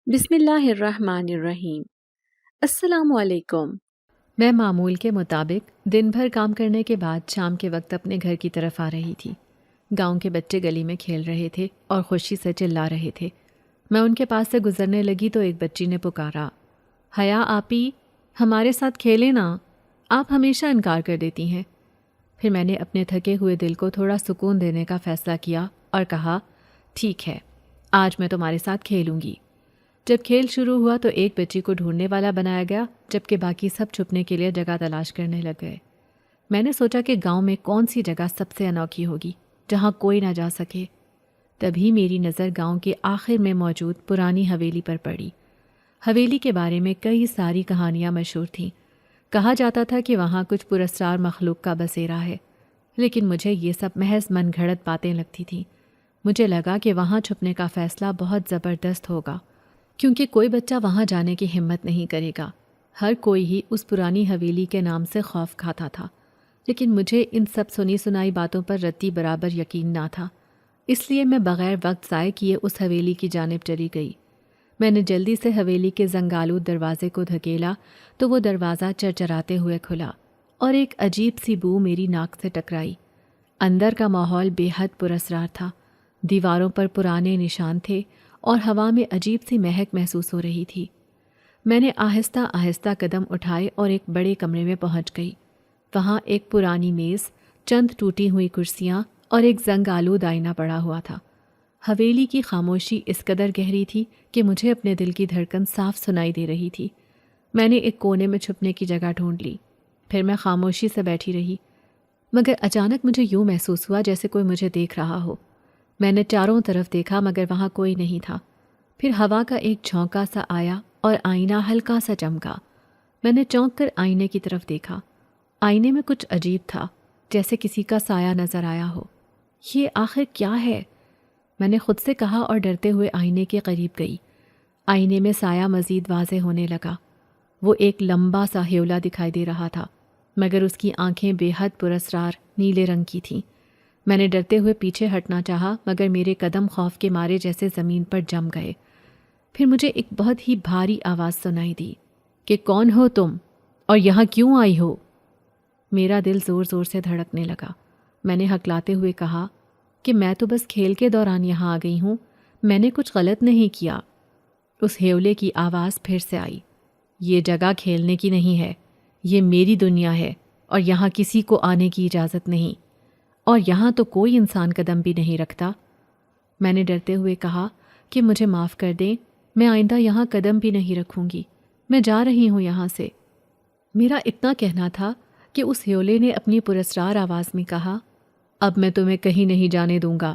بسم اللہ الرحمن الرحیم۔ السلام علیکم۔ میں معمول کے مطابق دن بھر کام کرنے کے بعد شام کے وقت اپنے گھر کی طرف آ رہی تھی۔ گاؤں کے بچے گلی میں کھیل رہے تھے اور خوشی سے چلا رہے تھے۔ میں ان کے پاس سے گزرنے لگی تو ایک بچی نے پکارا، حیا آپی، ہمارے ساتھ کھیلے نا، آپ ہمیشہ انکار کر دیتی ہیں۔ پھر میں نے اپنے تھکے ہوئے دل کو تھوڑا سکون دینے کا فیصلہ کیا اور کہا، ٹھیک ہے، آج میں تمہارے ساتھ کھیلوں گی۔ جب کھیل شروع ہوا تو ایک بچی کو ڈھونڈنے والا بنایا گیا، جبکہ باقی سب چھپنے کے لیے جگہ تلاش کرنے لگ گئے۔ میں نے سوچا کہ گاؤں میں کون سی جگہ سب سے انوکھی ہوگی جہاں کوئی نہ جا سکے۔ تبھی میری نظر گاؤں کے آخر میں موجود پرانی حویلی پر پڑی۔ حویلی کے بارے میں کئی ساری کہانیاں مشہور تھیں۔ کہا جاتا تھا کہ وہاں کچھ پراسرار مخلوق کا بسیرا ہے، لیکن مجھے یہ سب محض من گھڑت باتیں لگتی تھیں۔ مجھے لگا کہ وہاں چھپنے کا فیصلہ بہت زبردست ہوگا، کیونکہ کوئی بچہ وہاں جانے کی ہمت نہیں کرے گا۔ ہر کوئی ہی اس پرانی حویلی کے نام سے خوف کھاتا تھا، لیکن مجھے ان سب سنی سنائی باتوں پر رتی برابر یقین نہ تھا۔ اس لیے میں بغیر وقت ضائع کیے اس حویلی کی جانب چلی گئی۔ میں نے جلدی سے حویلی کے زنگالود دروازے کو دھکیلا تو وہ دروازہ چرچراتے ہوئے کھلا اور ایک عجیب سی بو میری ناک سے ٹکرائی۔ اندر کا ماحول بے حد پراسرار تھا۔ دیواروں پر پرانے نشان تھے اور ہوا میں عجیب سی مہک محسوس ہو رہی تھی۔ میں نے آہستہ آہستہ قدم اٹھائے اور ایک بڑے کمرے میں پہنچ گئی۔ وہاں ایک پرانی میز، چند ٹوٹی ہوئی کرسیاں اور ایک زنگ آلود آئینہ پڑا ہوا تھا۔ حویلی کی خاموشی اس قدر گہری تھی کہ مجھے اپنے دل کی دھڑکن صاف سنائی دے رہی تھی۔ میں نے ایک کونے میں چھپنے کی جگہ ڈھونڈ لی، پھر میں خاموشی سے بیٹھی رہی، مگر اچانک مجھے یوں محسوس ہوا جیسے کوئی مجھے دیکھ رہا ہو۔ میں نے چاروں طرف دیکھا مگر وہاں کوئی نہیں تھا۔ پھر ہوا کا ایک جھونکا سا آیا اور آئینہ ہلکا سا چمکا۔ میں نے چونک کر آئینے کی طرف دیکھا۔ آئینے میں کچھ عجیب تھا، جیسے کسی کا سایہ نظر آیا ہو۔ یہ آخر کیا ہے؟ میں نے خود سے کہا اور ڈرتے ہوئے آئینے کے قریب گئی۔ آئینے میں سایہ مزید واضح ہونے لگا۔ وہ ایک لمبا سا ہیولا دکھائی دے رہا تھا، مگر اس کی آنکھیں بے حد پراسرار نیلے رنگ کی تھیں۔ میں نے ڈرتے ہوئے پیچھے ہٹنا چاہا مگر میرے قدم خوف کے مارے جیسے زمین پر جم گئے۔ پھر مجھے ایک بہت ہی بھاری آواز سنائی دی کہ کون ہو تم اور یہاں کیوں آئی ہو؟ میرا دل زور زور سے دھڑکنے لگا۔ میں نے ہکلاتے ہوئے کہا کہ میں تو بس کھیل کے دوران یہاں آ گئی ہوں، میں نے کچھ غلط نہیں کیا۔ اس ہیولے کی آواز پھر سے آئی، یہ جگہ کھیلنے کی نہیں ہے، یہ میری دنیا ہے اور یہاں کسی کو آنے کی اجازت نہیں، اور یہاں تو کوئی انسان قدم بھی نہیں رکھتا۔ میں نے ڈرتے ہوئے کہا کہ مجھے معاف کر دیں، میں آئندہ یہاں قدم بھی نہیں رکھوں گی، میں جا رہی ہوں یہاں سے۔ میرا اتنا کہنا تھا کہ اس ہیولے نے اپنی پراسرار آواز میں کہا، اب میں تمہیں کہیں نہیں جانے دوں گا،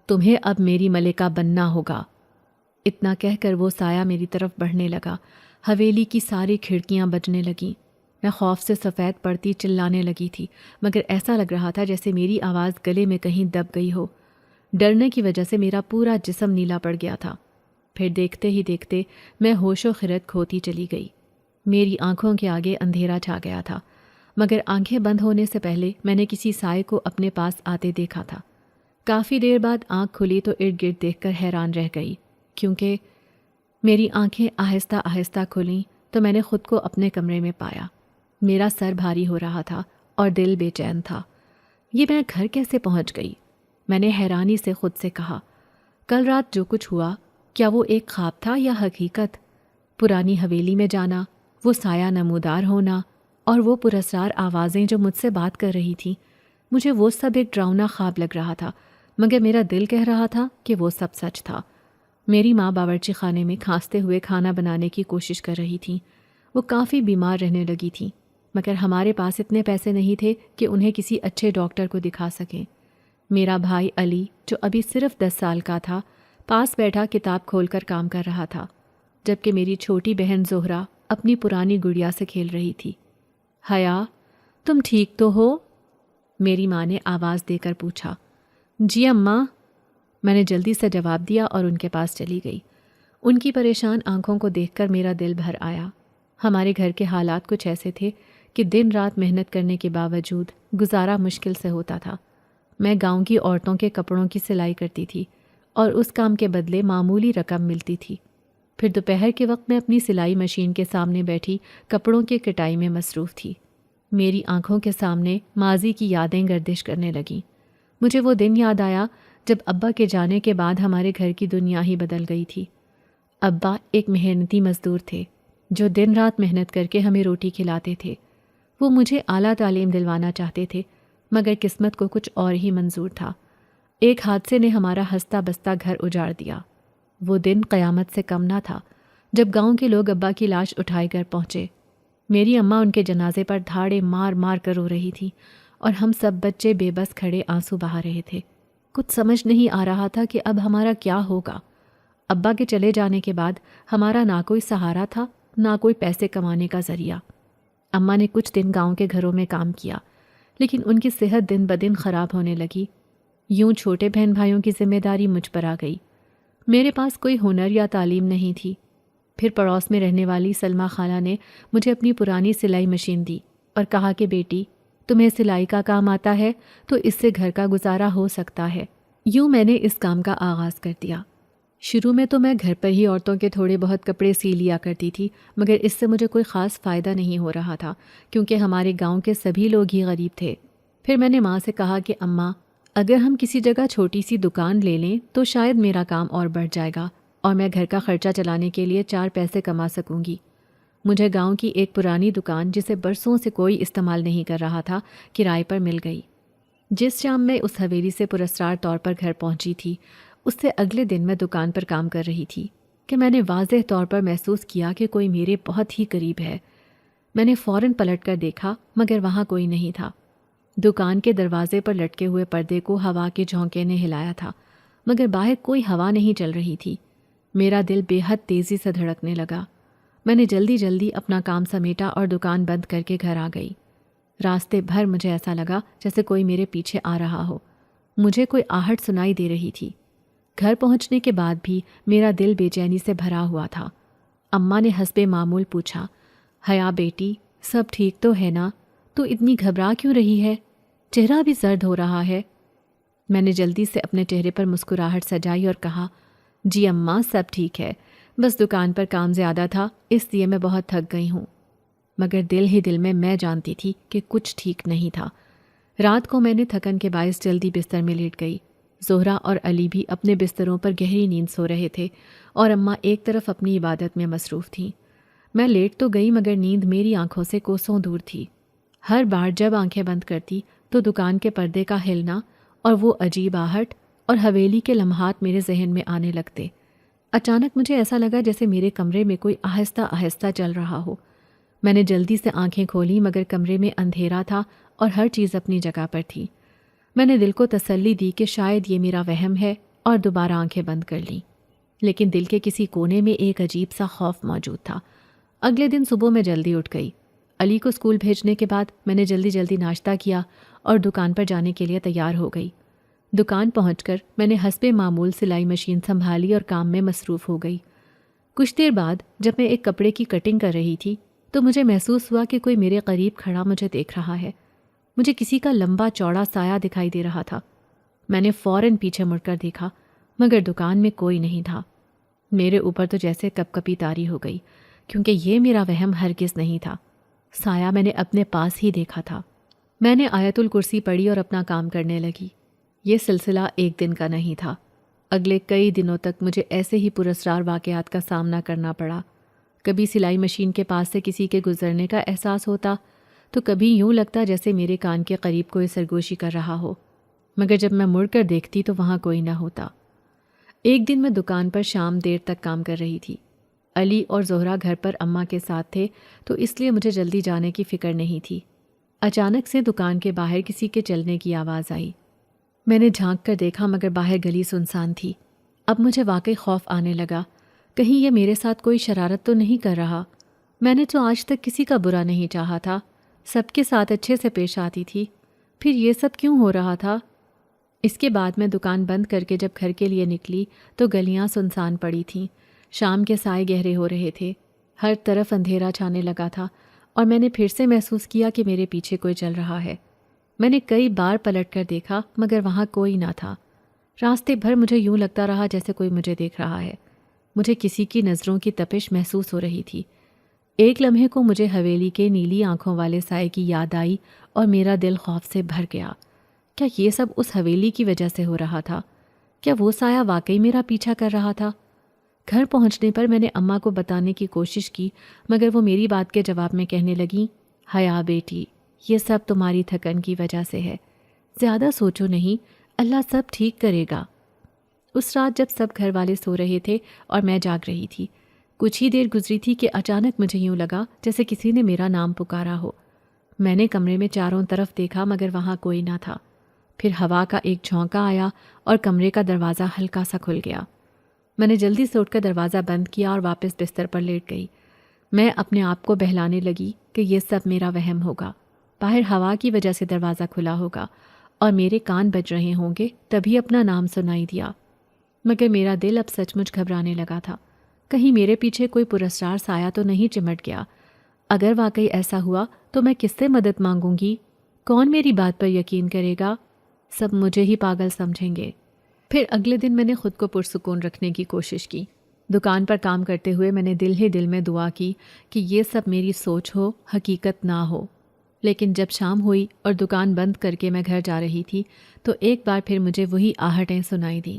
تمہیں اب میری ملکہ بننا ہوگا۔ اتنا کہہ کر وہ سایہ میری طرف بڑھنے لگا۔ حویلی کی ساری کھڑکیاں بجنے لگیں۔ میں خوف سے سفید پڑتی چلانے لگی تھی، مگر ایسا لگ رہا تھا جیسے میری آواز گلے میں کہیں دب گئی ہو۔ ڈرنے کی وجہ سے میرا پورا جسم نیلا پڑ گیا تھا۔ پھر دیکھتے ہی دیکھتے میں ہوش و خرد کھوتی چلی گئی۔ میری آنکھوں کے آگے اندھیرا چھا گیا تھا، مگر آنکھیں بند ہونے سے پہلے میں نے کسی سائے کو اپنے پاس آتے دیکھا تھا۔ کافی دیر بعد آنکھ کھلی تو ارد گرد دیکھ کر حیران رہ گئی، کیونکہ میری آنکھیں آہستہ آہستہ کھلیں تو میں نے خود کو اپنے کمرے میں پایا۔ میرا سر بھاری ہو رہا تھا اور دل بے چین تھا۔ یہ میں گھر کیسے پہنچ گئی؟ میں نے حیرانی سے خود سے کہا، کل رات جو کچھ ہوا کیا وہ ایک خواب تھا یا حقیقت؟ پرانی حویلی میں جانا، وہ سایہ نمودار ہونا اور وہ پراسرار آوازیں جو مجھ سے بات کر رہی تھیں، مجھے وہ سب ایک ڈراؤنا خواب لگ رہا تھا، مگر میرا دل کہہ رہا تھا کہ وہ سب سچ تھا۔ میری ماں باورچی خانے میں کھانستے ہوئے کھانا بنانے کی کوشش کر رہی تھیں۔ وہ کافی بیمار رہنے لگی تھیں، مگر ہمارے پاس اتنے پیسے نہیں تھے کہ انہیں کسی اچھے ڈاکٹر کو دکھا سکیں۔ میرا بھائی علی، جو ابھی صرف 10 سال کا تھا، پاس بیٹھا کتاب کھول کر کام کر رہا تھا، جبکہ میری چھوٹی بہن زہرا اپنی پرانی گڑیا سے کھیل رہی تھی۔ حیا، تم ٹھیک تو ہو؟ میری ماں نے آواز دے کر پوچھا۔ جی اماں، میں نے جلدی سے جواب دیا اور ان کے پاس چلی گئی۔ ان کی پریشان آنکھوں کو دیکھ کر میرا دل بھر آیا۔ ہمارے گھر کے حالات کچھ ایسے تھے کہ دن رات محنت کرنے کے باوجود گزارا مشکل سے ہوتا تھا۔ میں گاؤں کی عورتوں کے کپڑوں کی سلائی کرتی تھی اور اس کام کے بدلے معمولی رقم ملتی تھی۔ پھر دوپہر کے وقت میں اپنی سلائی مشین کے سامنے بیٹھی کپڑوں کی کٹائی میں مصروف تھی۔ میری آنکھوں کے سامنے ماضی کی یادیں گردش کرنے لگیں۔ مجھے وہ دن یاد آیا جب ابا کے جانے کے بعد ہمارے گھر کی دنیا ہی بدل گئی تھی۔ ابا ایک محنتی مزدور تھے جو دن رات محنت کر کے ہمیں روٹی کھلاتے تھے۔ وہ مجھے اعلیٰ تعلیم دلوانا چاہتے تھے، مگر قسمت کو کچھ اور ہی منظور تھا۔ ایک حادثے نے ہمارا ہنستا بستا گھر اجاڑ دیا۔ وہ دن قیامت سے کم نہ تھا جب گاؤں کے لوگ ابا کی لاش اٹھائے کر پہنچے۔ میری اماں ان کے جنازے پر دھاڑے مار مار کر رو رہی تھی اور ہم سب بچے بے بس کھڑے آنسو بہا رہے تھے۔ کچھ سمجھ نہیں آ رہا تھا کہ اب ہمارا کیا ہوگا۔ ابا کے چلے جانے کے بعد ہمارا نہ کوئی سہارا تھا، نہ کوئی پیسے کمانے کا ذریعہ۔ اماں نے کچھ دن گاؤں کے گھروں میں کام کیا، لیکن ان کی صحت دن بدن خراب ہونے لگی۔ یوں چھوٹے بہن بھائیوں کی ذمہ داری مجھ پر آ گئی۔ میرے پاس کوئی ہنر یا تعلیم نہیں تھی۔ پھر پڑوس میں رہنے والی سلمیٰ خالہ نے مجھے اپنی پرانی سلائی مشین دی اور کہا کہ بیٹی، تمہیں سلائی کا کام آتا ہے تو اس سے گھر کا گزارا ہو سکتا ہے۔ یوں میں نے اس کام کا آغاز کر دیا۔ شروع میں تو میں گھر پر ہی عورتوں کے تھوڑے بہت کپڑے سی لیا کرتی تھی، مگر اس سے مجھے کوئی خاص فائدہ نہیں ہو رہا تھا کیونکہ ہمارے گاؤں کے سبھی لوگ ہی غریب تھے۔ پھر میں نے ماں سے کہا کہ اماں، اگر ہم کسی جگہ چھوٹی سی دکان لے لیں تو شاید میرا کام اور بڑھ جائے گا اور میں گھر کا خرچہ چلانے کے لیے 4 پیسے کما سکوں گی۔ مجھے گاؤں کی ایک پرانی دکان جسے برسوں سے کوئی استعمال نہیں کر رہا تھا کرائے پر مل گئی۔ جس شام میں اس حویلی سے پراسرار طور پر گھر پہنچی تھی، اس سے اگلے دن میں دکان پر کام کر رہی تھی کہ میں نے واضح طور پر محسوس کیا کہ کوئی میرے بہت ہی قریب ہے۔ میں نے فوراً پلٹ کر دیکھا مگر وہاں کوئی نہیں تھا۔ دکان کے دروازے پر لٹکے ہوئے پردے کو ہوا کے جھونکے نے ہلایا تھا، مگر باہر کوئی ہوا نہیں چل رہی تھی۔ میرا دل بے حد تیزی سے دھڑکنے لگا۔ میں نے جلدی جلدی اپنا کام سمیٹا اور دکان بند کر کے گھر آ گئی۔ راستے بھر مجھے ایسا لگا جیسے کوئی میرے پیچھے آ رہا ہو۔ مجھے کوئی آہٹ سنائی دے رہی تھی۔ گھر پہنچنے کے بعد بھی میرا دل بے چینی سے بھرا ہوا تھا۔ اماں نے حسب معمول پوچھا، حیا بیٹی، سب ٹھیک تو ہے نا؟ تو اتنی گھبرا کیوں رہی ہے؟ چہرہ بھی زرد ہو رہا ہے۔ میں نے جلدی سے اپنے چہرے پر مسکراہٹ سجائی اور کہا، جی اماں، سب ٹھیک ہے، بس دکان پر کام زیادہ تھا اس لیے میں بہت تھک گئی ہوں۔ مگر دل ہی دل میں جانتی تھی کہ کچھ ٹھیک نہیں تھا۔ رات کو میں نے تھکن کے باعث جلدی بستر میں لیٹ گئی۔ زہرا اور علی بھی اپنے بستروں پر گہری نیند سو رہے تھے اور اماں ایک طرف اپنی عبادت میں مصروف تھیں۔ میں لیٹ تو گئی مگر نیند میری آنکھوں سے کوسوں دور تھی۔ ہر بار جب آنکھیں بند کرتی تو دکان کے پردے کا ہلنا اور وہ عجیب آہٹ اور حویلی کے لمحات میرے ذہن میں آنے لگتے۔ اچانک مجھے ایسا لگا جیسے میرے کمرے میں کوئی آہستہ آہستہ چل رہا ہو۔ میں نے جلدی سے آنکھیں کھولیں مگر کمرے میں اندھیرا تھا اور ہر چیز اپنی جگہ پر تھی۔ میں نے دل کو تسلی دی کہ شاید یہ میرا وہم ہے اور دوبارہ آنکھیں بند کر لیں، لیکن دل کے کسی کونے میں ایک عجیب سا خوف موجود تھا۔ اگلے دن صبح میں جلدی اٹھ گئی۔ علی کو اسکول بھیجنے کے بعد میں نے جلدی جلدی ناشتہ کیا اور دکان پر جانے کے لیے تیار ہو گئی۔ دکان پہنچ کر میں نے حسب معمول سلائی مشین سنبھالی اور کام میں مصروف ہو گئی۔ کچھ دیر بعد جب میں ایک کپڑے کی کٹنگ کر رہی تھی تو مجھے محسوس ہوا کہ کوئی میرے قریب کھڑا مجھے دیکھ رہا ہے۔ مجھے کسی کا لمبا چوڑا سایہ دکھائی دے رہا تھا۔ میں نے فوراً پیچھے مڑ کر دیکھا مگر دکان میں کوئی نہیں تھا۔ میرے اوپر تو جیسے کپ کپی طاری ہو گئی کیونکہ یہ میرا وہم ہرگز نہیں تھا۔ سایہ میں نے اپنے پاس ہی دیکھا تھا۔ میں نے آیت الکرسی پڑھی اور اپنا کام کرنے لگی۔ یہ سلسلہ ایک دن کا نہیں تھا۔ اگلے کئی دنوں تک مجھے ایسے ہی پراسرار واقعات کا سامنا کرنا پڑا۔ کبھی سلائی مشین کے پاس سے کسی کے گزرنے کا احساس ہوتا تو کبھی یوں لگتا جیسے میرے کان کے قریب کوئی سرگوشی کر رہا ہو، مگر جب میں مڑ کر دیکھتی تو وہاں کوئی نہ ہوتا۔ ایک دن میں دکان پر شام دیر تک کام کر رہی تھی۔ علی اور زہرا گھر پر اماں کے ساتھ تھے تو اس لیے مجھے جلدی جانے کی فکر نہیں تھی۔ اچانک سے دکان کے باہر کسی کے چلنے کی آواز آئی۔ میں نے جھانک کر دیکھا مگر باہر گلی سنسان تھی۔ اب مجھے واقعی خوف آنے لگا، کہیں یہ میرے ساتھ کوئی شرارت تو نہیں کر رہا۔ میں نے تو آج تک کسی کا برا نہیں چاہا تھا، سب کے ساتھ اچھے سے پیش آتی تھی، پھر یہ سب کیوں ہو رہا تھا؟ اس کے بعد میں دکان بند کر کے جب گھر کے لیے نکلی تو گلیاں سنسان پڑی تھیں۔ شام کے سائے گہرے ہو رہے تھے، ہر طرف اندھیرا چھانے لگا تھا اور میں نے پھر سے محسوس کیا کہ میرے پیچھے کوئی چل رہا ہے۔ میں نے کئی بار پلٹ کر دیکھا مگر وہاں کوئی نہ تھا۔ راستے بھر مجھے یوں لگتا رہا جیسے کوئی مجھے دیکھ رہا ہے۔ مجھے کسی کی نظروں کی تپش محسوس ہو رہی تھی۔ ایک لمحے کو مجھے حویلی کے نیلی آنکھوں والے سائے کی یاد آئی اور میرا دل خوف سے بھر گیا۔ کیا یہ سب اس حویلی کی وجہ سے ہو رہا تھا؟ کیا وہ سایہ واقعی میرا پیچھا کر رہا تھا؟ گھر پہنچنے پر میں نے اماں کو بتانے کی کوشش کی، مگر وہ میری بات کے جواب میں کہنے لگیں، حیا بیٹی، یہ سب تمہاری تھکن کی وجہ سے ہے، زیادہ سوچو نہیں، اللہ سب ٹھیک کرے گا۔ اس رات جب سب گھر والے سو رہے تھے اور میں جاگ رہی تھی، کچھ ہی دیر گزری تھی کہ اچانک مجھے یوں لگا جیسے کسی نے میرا نام پکارا ہو۔ میں نے کمرے میں چاروں طرف دیکھا مگر وہاں کوئی نہ تھا۔ پھر ہوا کا ایک جھونکا آیا اور کمرے کا دروازہ ہلکا سا کھل گیا۔ میں نے جلدی سے اٹھ کر دروازہ بند کیا اور واپس بستر پر لیٹ گئی۔ میں اپنے آپ کو بہلانے لگی کہ یہ سب میرا وہم ہوگا، باہر ہوا کی وجہ سے دروازہ کھلا ہوگا اور میرے کان بج رہے ہوں گے، تبھی اپنا نام سنائی دیا۔ مگر میرا دل اب سچ مچ گھبرانے لگا تھا۔ کہیں میرے پیچھے کوئی پراسرار سایہ تو نہیں چمٹ گیا؟ اگر واقعی ایسا ہوا تو میں کس سے مدد مانگوں گی؟ کون میری بات پر یقین کرے گا؟ سب مجھے ہی پاگل سمجھیں گے۔ پھر اگلے دن میں نے خود کو پرسکون رکھنے کی کوشش کی۔ دکان پر کام کرتے ہوئے میں نے دل ہی دل میں دعا کی کہ یہ سب میری سوچ ہو، حقیقت نہ ہو۔ لیکن جب شام ہوئی اور دکان بند کر کے میں گھر جا رہی تھی تو ایک بار پھر مجھے وہی آہٹیں سنائی دیں۔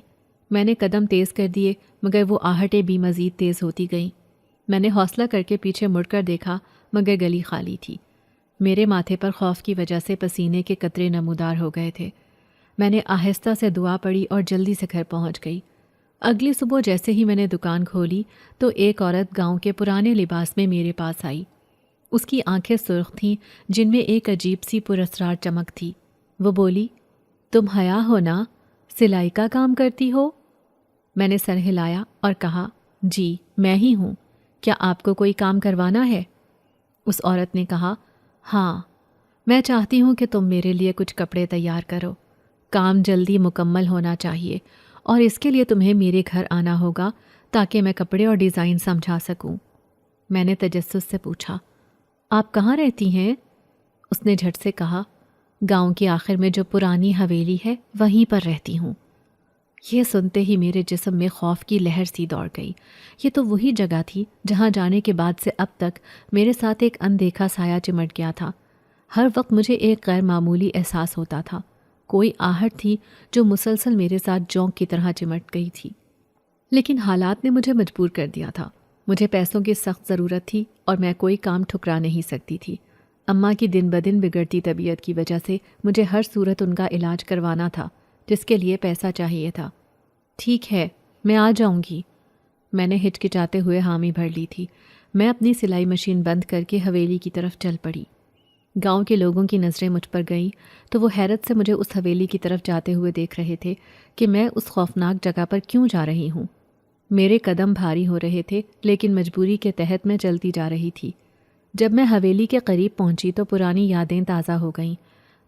میں نے قدم تیز کر دیے مگر وہ آہٹیں بھی مزید تیز ہوتی گئیں۔ میں نے حوصلہ کر کے پیچھے مڑ کر دیکھا مگر گلی خالی تھی۔ میرے ماتھے پر خوف کی وجہ سے پسینے کے قطرے نمودار ہو گئے تھے۔ میں نے آہستہ سے دعا پڑھی اور جلدی سے گھر پہنچ گئی۔ اگلی صبح جیسے ہی میں نے دکان کھولی تو ایک عورت گاؤں کے پرانے لباس میں میرے پاس آئی۔ اس کی آنکھیں سرخ تھیں جن میں ایک عجیب سی پراسرار چمک تھی۔ وہ بولی، تم حیا ہو نا؟ سلائی کا کام کرتی ہو؟ میں نے سر ہلایا اور کہا، جی میں ہی ہوں، کیا آپ کو کوئی کام کروانا ہے؟ اس عورت نے کہا، ہاں، میں چاہتی ہوں کہ تم میرے لیے کچھ کپڑے تیار کرو۔ کام جلدی مکمل ہونا چاہیے اور اس کے لیے تمہیں میرے گھر آنا ہوگا تاکہ میں کپڑے اور ڈیزائن سمجھا سکوں۔ میں نے تجسس سے پوچھا، آپ کہاں رہتی ہیں؟ اس نے جھٹ سے کہا، گاؤں کے آخر میں جو پرانی حویلی ہے وہیں پر رہتی ہوں۔ یہ سنتے ہی میرے جسم میں خوف کی لہر سی دوڑ گئی۔ یہ تو وہی جگہ تھی جہاں جانے کے بعد سے اب تک میرے ساتھ ایک اندیکھا سایہ چمٹ گیا تھا۔ ہر وقت مجھے ایک غیر معمولی احساس ہوتا تھا۔ کوئی آہٹ تھی جو مسلسل میرے ساتھ جونک کی طرح چمٹ گئی تھی۔ لیکن حالات نے مجھے مجبور کر دیا تھا۔ مجھے پیسوں کی سخت ضرورت تھی اور میں کوئی کام ٹھکرا نہیں سکتی تھی۔ اماں کی دن بدن بگڑتی طبیعت کی وجہ سے مجھے ہر صورت ان کا علاج کروانا تھا، جس کے لیے پیسہ چاہیے تھا۔ ٹھیک ہے، میں آ جاؤں گی۔ میں نے ہچکچاتے ہوئے حامی بھر لی تھی۔ میں اپنی سلائی مشین بند کر کے حویلی کی طرف چل پڑی۔ گاؤں کے لوگوں کی نظریں مجھ پر گئیں تو وہ حیرت سے مجھے اس حویلی کی طرف جاتے ہوئے دیکھ رہے تھے کہ میں اس خوفناک جگہ پر کیوں جا رہی ہوں۔ میرے قدم بھاری ہو رہے تھے لیکن مجبوری کے تحت میں چلتی جا رہی تھی۔ جب میں حویلی کے قریب پہنچی تو پرانی یادیں تازہ ہو گئیں۔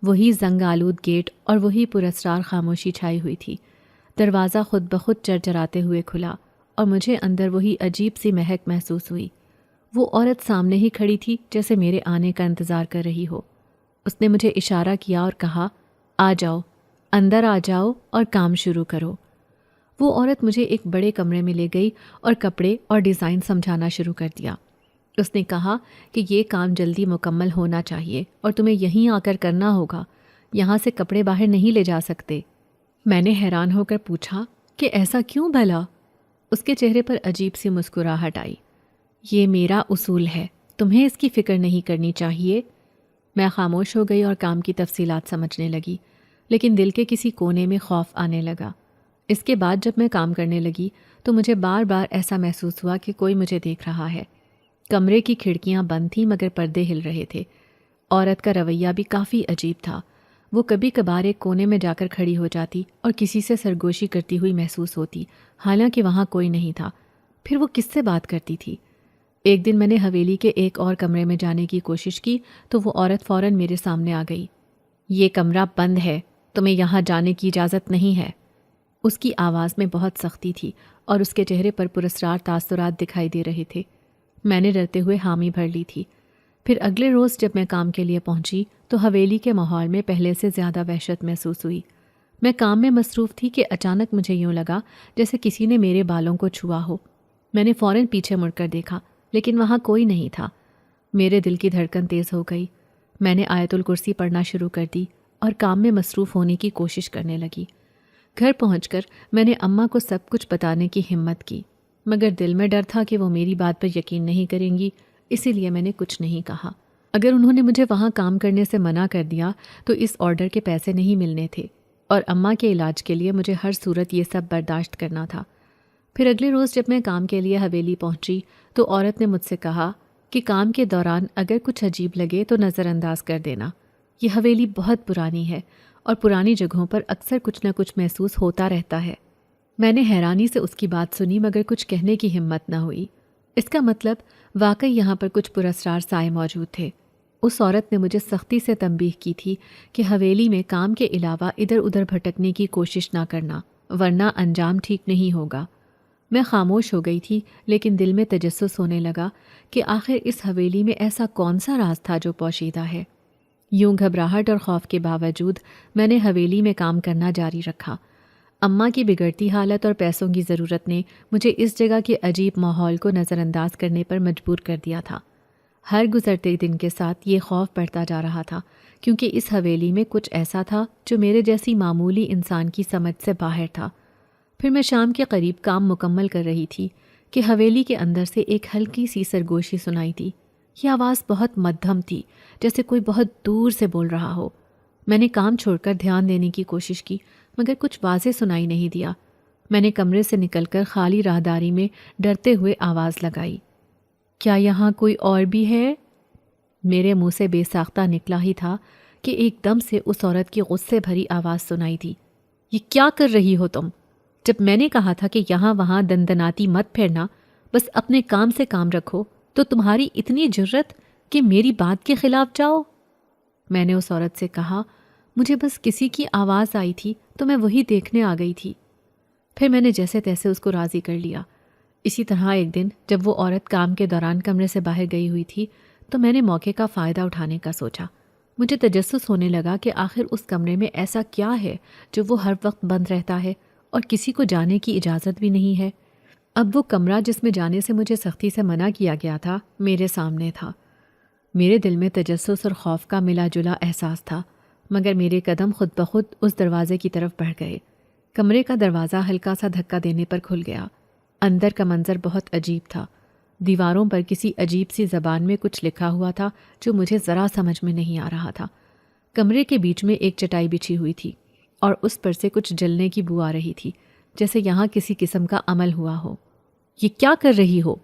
وہی زنگ آلود گیٹ اور وہی پراسرار خاموشی چھائی ہوئی تھی۔ دروازہ خود بخود چرچراتے ہوئے کھلا اور مجھے اندر وہی عجیب سی مہک محسوس ہوئی۔ وہ عورت سامنے ہی کھڑی تھی جیسے میرے آنے کا انتظار کر رہی ہو۔ اس نے مجھے اشارہ کیا اور کہا، آ جاؤ، اندر آ جاؤ اور کام شروع کرو۔ وہ عورت مجھے ایک بڑے کمرے میں لے گئی اور کپڑے اور ڈیزائن سمجھانا شروع کر دیا۔ اس نے کہا کہ یہ کام جلدی مکمل ہونا چاہیے اور تمہیں یہیں آ کر کرنا ہوگا، یہاں سے کپڑے باہر نہیں لے جا سکتے۔ میں نے حیران ہو کر پوچھا کہ ایسا کیوں بھلا؟ اس کے چہرے پر عجیب سی مسکراہٹ آئی۔ یہ میرا اصول ہے، تمہیں اس کی فکر نہیں کرنی چاہیے۔ میں خاموش ہو گئی اور کام کی تفصیلات سمجھنے لگی، لیکن دل کے کسی کونے میں خوف آنے لگا۔ اس کے بعد جب میں کام کرنے لگی تو مجھے بار بار ایسا محسوس ہوا کہ کوئی مجھے دیکھ رہا ہے۔ کمرے کی کھڑکیاں بند تھیں مگر پردے ہل رہے تھے۔ عورت کا رویہ بھی کافی عجیب تھا۔ وہ کبھی کبھار ایک کونے میں جا کر کھڑی ہو جاتی اور کسی سے سرگوشی کرتی ہوئی محسوس ہوتی، حالانکہ وہاں کوئی نہیں تھا۔ پھر وہ کس سے بات کرتی تھی؟ ایک دن میں نے حویلی کے ایک اور کمرے میں جانے کی کوشش کی تو وہ عورت فوراً میرے سامنے آ گئی۔ یہ کمرہ بند ہے، تمہیں یہاں جانے کی اجازت نہیں ہے۔ اس کی آواز میں بہت سختی تھی اور اس کے چہرے پر پراسرار تاثرات دکھائی دے رہے تھے۔ میں نے ڈرتے ہوئے حامی بھر لی تھی۔ پھر اگلے روز جب میں کام کے لیے پہنچی تو حویلی کے ماحول میں پہلے سے زیادہ وحشت محسوس ہوئی۔ میں کام میں مصروف تھی کہ اچانک مجھے یوں لگا جیسے کسی نے میرے بالوں کو چھوا ہو۔ میں نے فوراً پیچھے مڑ کر دیکھا لیکن وہاں کوئی نہیں تھا۔ میرے دل کی دھڑکن تیز ہو گئی۔ میں نے آیت الکرسی پڑھنا شروع کر دی اور کام میں مصروف ہونے کی کوشش کرنے لگی۔ گھر پہنچ کر میں نے اماں کو سب کچھ بتانے کی ہمت کی، مگر دل میں ڈر تھا کہ وہ میری بات پر یقین نہیں کریں گی، اسی لیے میں نے کچھ نہیں کہا۔ اگر انہوں نے مجھے وہاں کام کرنے سے منع کر دیا تو اس آرڈر کے پیسے نہیں ملنے تھے اور اماں کے علاج کے لیے مجھے ہر صورت یہ سب برداشت کرنا تھا۔ پھر اگلے روز جب میں کام کے لیے حویلی پہنچی تو عورت نے مجھ سے کہا کہ کام کے دوران اگر کچھ عجیب لگے تو نظر انداز کر دینا۔ یہ حویلی بہت پرانی ہے اور پرانی جگہوں پر اکثر کچھ نہ کچھ محسوس ہوتا رہتا ہے۔ میں نے حیرانی سے اس کی بات سنی مگر کچھ کہنے کی ہمت نہ ہوئی۔ اس کا مطلب واقعی یہاں پر کچھ پراسرار سائے موجود تھے۔ اس عورت نے مجھے سختی سے تنبیہ کی تھی کہ حویلی میں کام کے علاوہ ادھر ادھر بھٹکنے کی کوشش نہ کرنا ورنہ انجام ٹھیک نہیں ہوگا۔ میں خاموش ہو گئی تھی لیکن دل میں تجسس ہونے لگا کہ آخر اس حویلی میں ایسا کون سا راز تھا جو پوشیدہ ہے۔ یوں گھبراہٹ اور خوف کے باوجود میں نے حویلی میں کام کرنا جاری رکھا۔ اماں کی بگڑتی حالت اور پیسوں کی ضرورت نے مجھے اس جگہ کے عجیب ماحول کو نظر انداز کرنے پر مجبور کر دیا تھا۔ ہر گزرتے دن کے ساتھ یہ خوف بڑھتا جا رہا تھا کیونکہ اس حویلی میں کچھ ایسا تھا جو میرے جیسی معمولی انسان کی سمجھ سے باہر تھا۔ پھر میں شام کے قریب کام مکمل کر رہی تھی کہ حویلی کے اندر سے ایک ہلکی سی سرگوشی سنائی تھی۔ یہ آواز بہت مدھم تھی، جیسے کوئی بہت دور سے بول رہا ہو۔ میں نے کام چھوڑ کر دھیان دینے کی کوشش کی مگر کچھ واضح سنائی نہیں دیا۔ میں نے کمرے سے نکل کر خالی راہداری میں ڈرتے ہوئے آواز لگائی، کیا یہاں کوئی اور بھی ہے؟ میرے منہ سے بے ساختہ نکلا ہی تھا کہ ایک دم سے اس عورت کی غصے بھری آواز سنائی تھی، یہ کیا کر رہی ہو تم؟ جب میں نے کہا تھا کہ یہاں وہاں دندناتی مت پھیرنا، بس اپنے کام سے کام رکھو، تو تمہاری اتنی جرت کہ میری بات کے خلاف جاؤ؟ میں نے اس عورت سے کہا، مجھے بس کسی کی آواز آئی تھی تو میں وہی دیکھنے آ گئی تھی۔ پھر میں نے جیسے تیسے اس کو راضی کر لیا۔ اسی طرح ایک دن جب وہ عورت کام کے دوران کمرے سے باہر گئی ہوئی تھی تو میں نے موقع کا فائدہ اٹھانے کا سوچا۔ مجھے تجسس ہونے لگا کہ آخر اس کمرے میں ایسا کیا ہے جو وہ ہر وقت بند رہتا ہے اور کسی کو جانے کی اجازت بھی نہیں ہے۔ اب وہ کمرہ جس میں جانے سے مجھے سختی سے منع کیا گیا تھا میرے سامنے تھا۔ میرے دل میں تجسس اور خوف کا ملا جلا احساس تھا مگر میرے قدم خود بخود اس دروازے کی طرف بڑھ گئے۔ کمرے کا دروازہ ہلکا سا دھکا دینے پر کھل گیا۔ اندر کا منظر بہت عجیب تھا۔ دیواروں پر کسی عجیب سی زبان میں کچھ لکھا ہوا تھا جو مجھے ذرا سمجھ میں نہیں آ رہا تھا۔ کمرے کے بیچ میں ایک چٹائی بچھی ہوئی تھی اور اس پر سے کچھ جلنے کی بو آ رہی تھی، جیسے یہاں کسی قسم کا عمل ہوا ہو۔ یہ کیا کر رہی ہو؟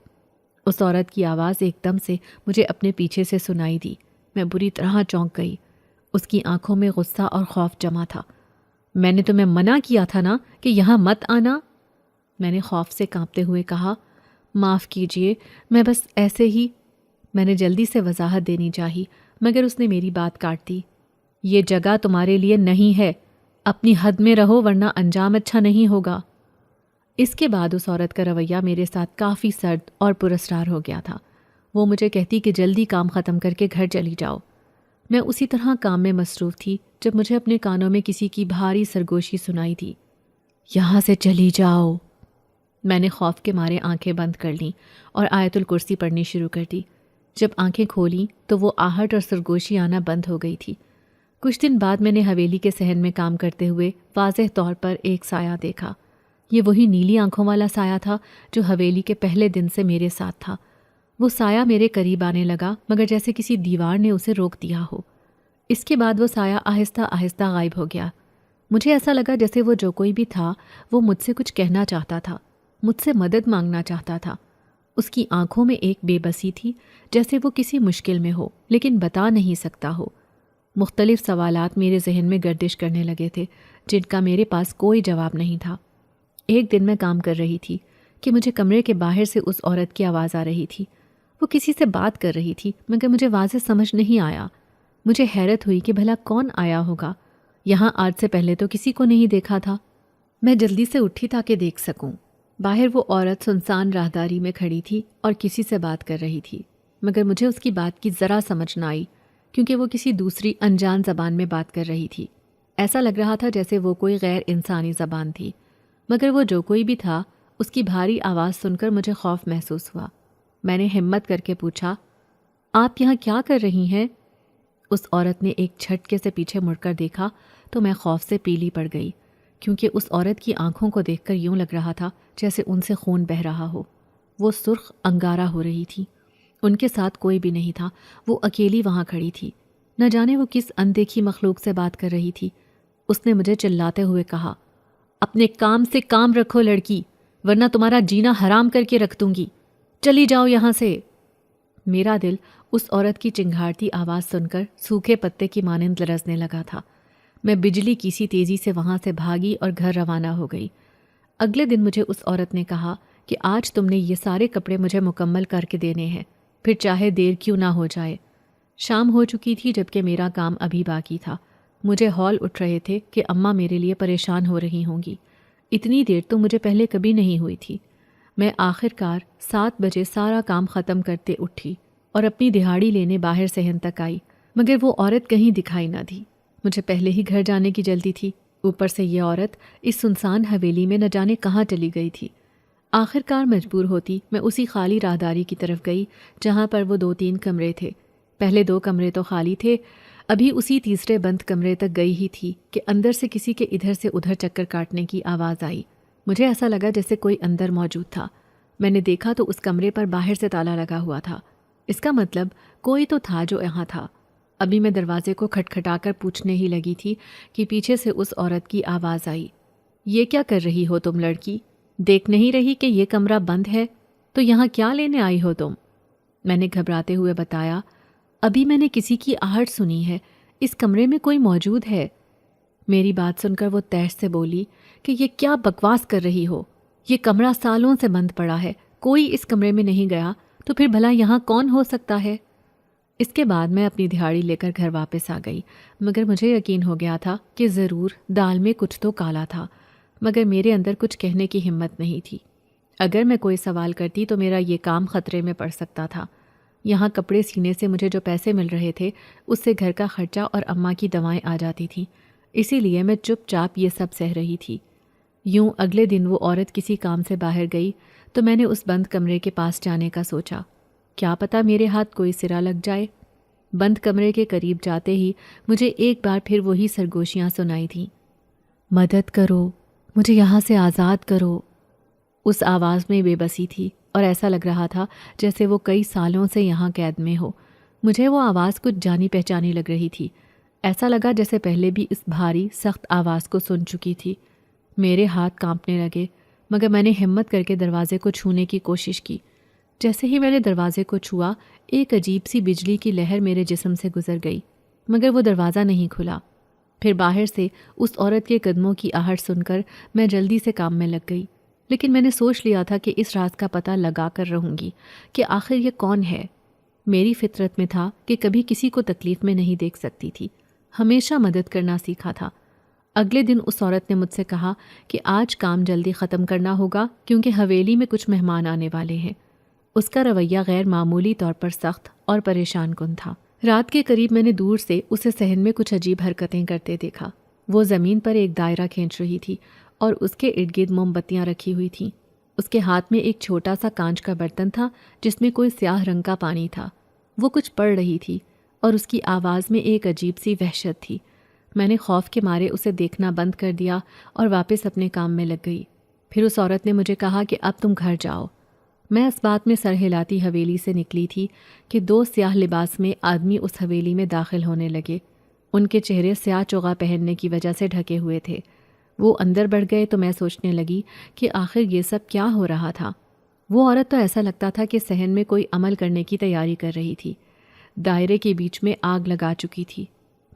اس عورت کی آواز ایک دم سے مجھے اپنے پیچھے سے سنائی دی۔ میں بری طرح چونک گئی۔ اس کی آنکھوں میں غصہ اور خوف جمع تھا۔ میں نے تمہیں منع کیا تھا نا کہ یہاں مت آنا؟ میں نے خوف سے کانپتے ہوئے کہا، معاف کیجئے، میں بس ایسے ہی۔ میں نے جلدی سے وضاحت دینی چاہی مگر اس نے میری بات کاٹ دی۔ یہ جگہ تمہارے لیے نہیں ہے، اپنی حد میں رہو ورنہ انجام اچھا نہیں ہوگا۔ اس کے بعد اس عورت کا رویہ میرے ساتھ کافی سرد اور پراسرار ہو گیا تھا۔ وہ مجھے کہتی کہ جلدی کام ختم کر کے گھر چلی جاؤ۔ میں اسی طرح کام میں مصروف تھی جب مجھے اپنے کانوں میں کسی کی بھاری سرگوشی سنائی تھی، یہاں سے چلی جاؤ۔ میں نے خوف کے مارے آنکھیں بند کر لیں اور آیت الکرسی پڑھنی شروع کر دی۔ جب آنکھیں کھولیں تو وہ آہٹ اور سرگوشی آنا بند ہو گئی تھی۔ کچھ دن بعد میں نے حویلی کے صحن میں کام کرتے ہوئے واضح طور پر ایک سایہ دیکھا۔ یہ وہی نیلی آنکھوں والا سایہ تھا جو حویلی کے پہلے دن سے میرے ساتھ تھا۔ وہ سایہ میرے قریب آنے لگا مگر جیسے کسی دیوار نے اسے روک دیا ہو۔ اس کے بعد وہ سایہ آہستہ آہستہ غائب ہو گیا۔ مجھے ایسا لگا جیسے وہ جو کوئی بھی تھا وہ مجھ سے کچھ کہنا چاہتا تھا، مجھ سے مدد مانگنا چاہتا تھا۔ اس کی آنکھوں میں ایک بے بسی تھی، جیسے وہ کسی مشکل میں ہو لیکن بتا نہیں سکتا ہو۔ مختلف سوالات میرے ذہن میں گردش کرنے لگے تھے جن کا میرے پاس کوئی جواب نہیں تھا۔ ایک دن میں کام کر رہی تھی کہ مجھے کمرے کے باہر سے اس عورت کی آواز آ رہی تھی۔ وہ کسی سے بات کر رہی تھی مگر مجھے واضح سمجھ نہیں آیا۔ مجھے حیرت ہوئی کہ بھلا کون آیا ہوگا، یہاں آج سے پہلے تو کسی کو نہیں دیکھا تھا۔ میں جلدی سے اٹھی تاکہ دیکھ سکوں۔ باہر وہ عورت سنسان راہداری میں کھڑی تھی اور کسی سے بات کر رہی تھی مگر مجھے اس کی بات کی ذرا سمجھ نہ آئی کیونکہ وہ کسی دوسری انجان زبان میں بات کر رہی تھی۔ ایسا لگ رہا تھا جیسے وہ کوئی غیر انسانی زبان تھی، مگر وہ جو کوئی بھی تھا اس کی بھاری آواز سن کر مجھے خوف محسوس ہوا۔ میں نے ہمت کر کے پوچھا، آپ یہاں کیا کر رہی ہیں؟ اس عورت نے ایک جھٹکے سے پیچھے مڑ کر دیکھا تو میں خوف سے پیلی پڑ گئی، کیونکہ اس عورت کی آنکھوں کو دیکھ کر یوں لگ رہا تھا جیسے ان سے خون بہہ رہا ہو۔ وہ سرخ انگارہ ہو رہی تھی۔ ان کے ساتھ کوئی بھی نہیں تھا، وہ اکیلی وہاں کھڑی تھی۔ نہ جانے وہ کس اندیکھی مخلوق سے بات کر رہی تھی۔ اس نے مجھے چلاتے ہوئے کہا، اپنے کام سے کام رکھو لڑکی، ورنہ تمہارا جینا حرام کر کے رکھ دوں گی، چلی جاؤ یہاں سے۔ میرا دل اس عورت کی چنگھاڑتی آواز سن کر سوکھے پتے کی مانند لرزنے لگا تھا۔ میں بجلی کی سی تیزی سے وہاں سے بھاگی اور گھر روانہ ہو گئی۔ اگلے دن مجھے اس عورت نے کہا کہ آج تم نے یہ سارے کپڑے مجھے مکمل کر کے دینے ہیں، پھر چاہے دیر کیوں نہ ہو جائے۔ شام ہو چکی تھی جبکہ میرا کام ابھی باقی تھا۔ مجھے ہول اٹھ رہے تھے کہ اماں میرے لیے پریشان ہو رہی ہوں گی۔ اتنی دیر تو مجھے پہلے کبھی نہیں ہوئی تھی۔ میں آخر کار 7 بجے سارا کام ختم کرتے اٹھی اور اپنی دہاڑی لینے باہر صحن تک آئی، مگر وہ عورت کہیں دکھائی نہ دی۔ مجھے پہلے ہی گھر جانے کی جلدی تھی، اوپر سے یہ عورت اس سنسان حویلی میں نہ جانے کہاں چلی گئی تھی۔ آخر کار مجبور ہوتی میں اسی خالی راہداری کی طرف گئی جہاں پر وہ 2-3 کمرے تھے۔ پہلے 2 کمرے تو خالی تھے، ابھی اسی تیسرے بند کمرے تک گئی ہی تھی کہ اندر سے کسی کے ادھر سے ادھر چکر کاٹنے کی آواز آئی۔ مجھے ایسا لگا جیسے کوئی اندر موجود تھا۔ میں نے دیکھا تو اس کمرے پر باہر سے تالا لگا ہوا تھا۔ اس کا مطلب کوئی تو تھا جو یہاں تھا۔ ابھی میں دروازے کو کھٹکھٹا کر پوچھنے ہی لگی تھی کہ پیچھے سے اس عورت کی آواز آئی، یہ کیا کر رہی ہو تم لڑکی؟ دیکھ نہیں رہی کہ یہ کمرہ بند ہے؟ تو یہاں کیا لینے آئی ہو تم؟ میں نے گھبراتے ہوئے بتایا، ابھی میں نے کسی کی آہٹ سنی ہے، اس کمرے میں کوئی موجود ہے۔ میری بات سن کر وہ تیش سے بولی کہ یہ کیا بکواس کر رہی ہو؟ یہ کمرہ سالوں سے بند پڑا ہے، کوئی اس کمرے میں نہیں گیا، تو پھر بھلا یہاں کون ہو سکتا ہے؟ اس کے بعد میں اپنی دہاڑی لے کر گھر واپس آ گئی، مگر مجھے یقین ہو گیا تھا کہ ضرور دال میں کچھ تو کالا تھا، مگر میرے اندر کچھ کہنے کی ہمت نہیں تھی۔ اگر میں کوئی سوال کرتی تو میرا یہ کام خطرے میں پڑ سکتا تھا۔ یہاں کپڑے سینے سے مجھے جو پیسے مل رہے تھے اس سے گھر کا خرچہ اور اماں کی دوائیں آ جاتی تھیں، اسی لیے میں چپ چاپ یہ سب سہ رہی تھی۔ یوں اگلے دن وہ عورت کسی کام سے باہر گئی تو میں نے اس بند کمرے کے پاس جانے کا سوچا، کیا پتہ میرے ہاتھ کوئی سرا لگ جائے۔ بند کمرے کے قریب جاتے ہی مجھے ایک بار پھر وہی سرگوشیاں سنائی تھیں، مدد کرو، مجھے یہاں سے آزاد کرو۔ اس آواز میں بے بسی تھی اور ایسا لگ رہا تھا جیسے وہ کئی سالوں سے یہاں قید میں ہو۔ مجھے وہ آواز کچھ جانی پہچانی لگ رہی تھی، ایسا لگا جیسے پہلے بھی اس بھاری سخت آواز کو سن چکی تھی۔ میرے ہاتھ کانپنے لگے، مگر میں نے ہمت کر کے دروازے کو چھونے کی کوشش کی۔ جیسے ہی میں نے دروازے کو چھوا، ایک عجیب سی بجلی کی لہر میرے جسم سے گزر گئی، مگر وہ دروازہ نہیں کھلا۔ پھر باہر سے اس عورت کے قدموں کی آہٹ سن کر میں جلدی سے کام میں لگ گئی، لیکن میں نے سوچ لیا تھا کہ اس راز کا پتہ لگا کر رہوں گی کہ آخر یہ کون ہے۔ میری فطرت میں تھا کہ کبھی کسی کو تکلیف میں نہیں دیکھ سکتی تھی، ہمیشہ مدد کرنا سیکھا تھا۔ اگلے دن اس عورت نے مجھ سے کہا کہ آج کام جلدی ختم کرنا ہوگا کیونکہ حویلی میں کچھ مہمان آنے والے ہیں۔ اس کا رویہ غیر معمولی طور پر سخت اور پریشان کن تھا۔ رات کے قریب میں نے دور سے اسے صحن میں کچھ عجیب حرکتیں کرتے دیکھا۔ وہ زمین پر ایک دائرہ کھینچ رہی تھی اور اس کے ارد گرد موم بتیاں رکھی ہوئی تھیں۔ اس کے ہاتھ میں ایک چھوٹا سا کانچ کا برتن تھا جس میں کوئی سیاہ رنگ کا پانی تھا۔ وہ کچھ پڑھ رہی تھی اور اس کی آواز میں ایک عجیب سی وحشت تھی۔ میں نے خوف کے مارے اسے دیکھنا بند کر دیا اور واپس اپنے کام میں لگ گئی۔ پھر اس عورت نے مجھے کہا کہ اب تم گھر جاؤ۔ میں اس بات میں سر ہلاتی حویلی سے نکلی تھی کہ 2 سیاہ لباس میں آدمی اس حویلی میں داخل ہونے لگے۔ ان کے چہرے سیاہ چوغا پہننے کی وجہ سے ڈھکے ہوئے تھے۔ وہ اندر بڑھ گئے تو میں سوچنے لگی کہ آخر یہ سب کیا ہو رہا تھا۔ وہ عورت تو ایسا لگتا تھا کہ صحن میں کوئی عمل کرنے کی تیاری کر رہی تھی۔ دائرے کے بیچ میں آگ لگا چکی تھی۔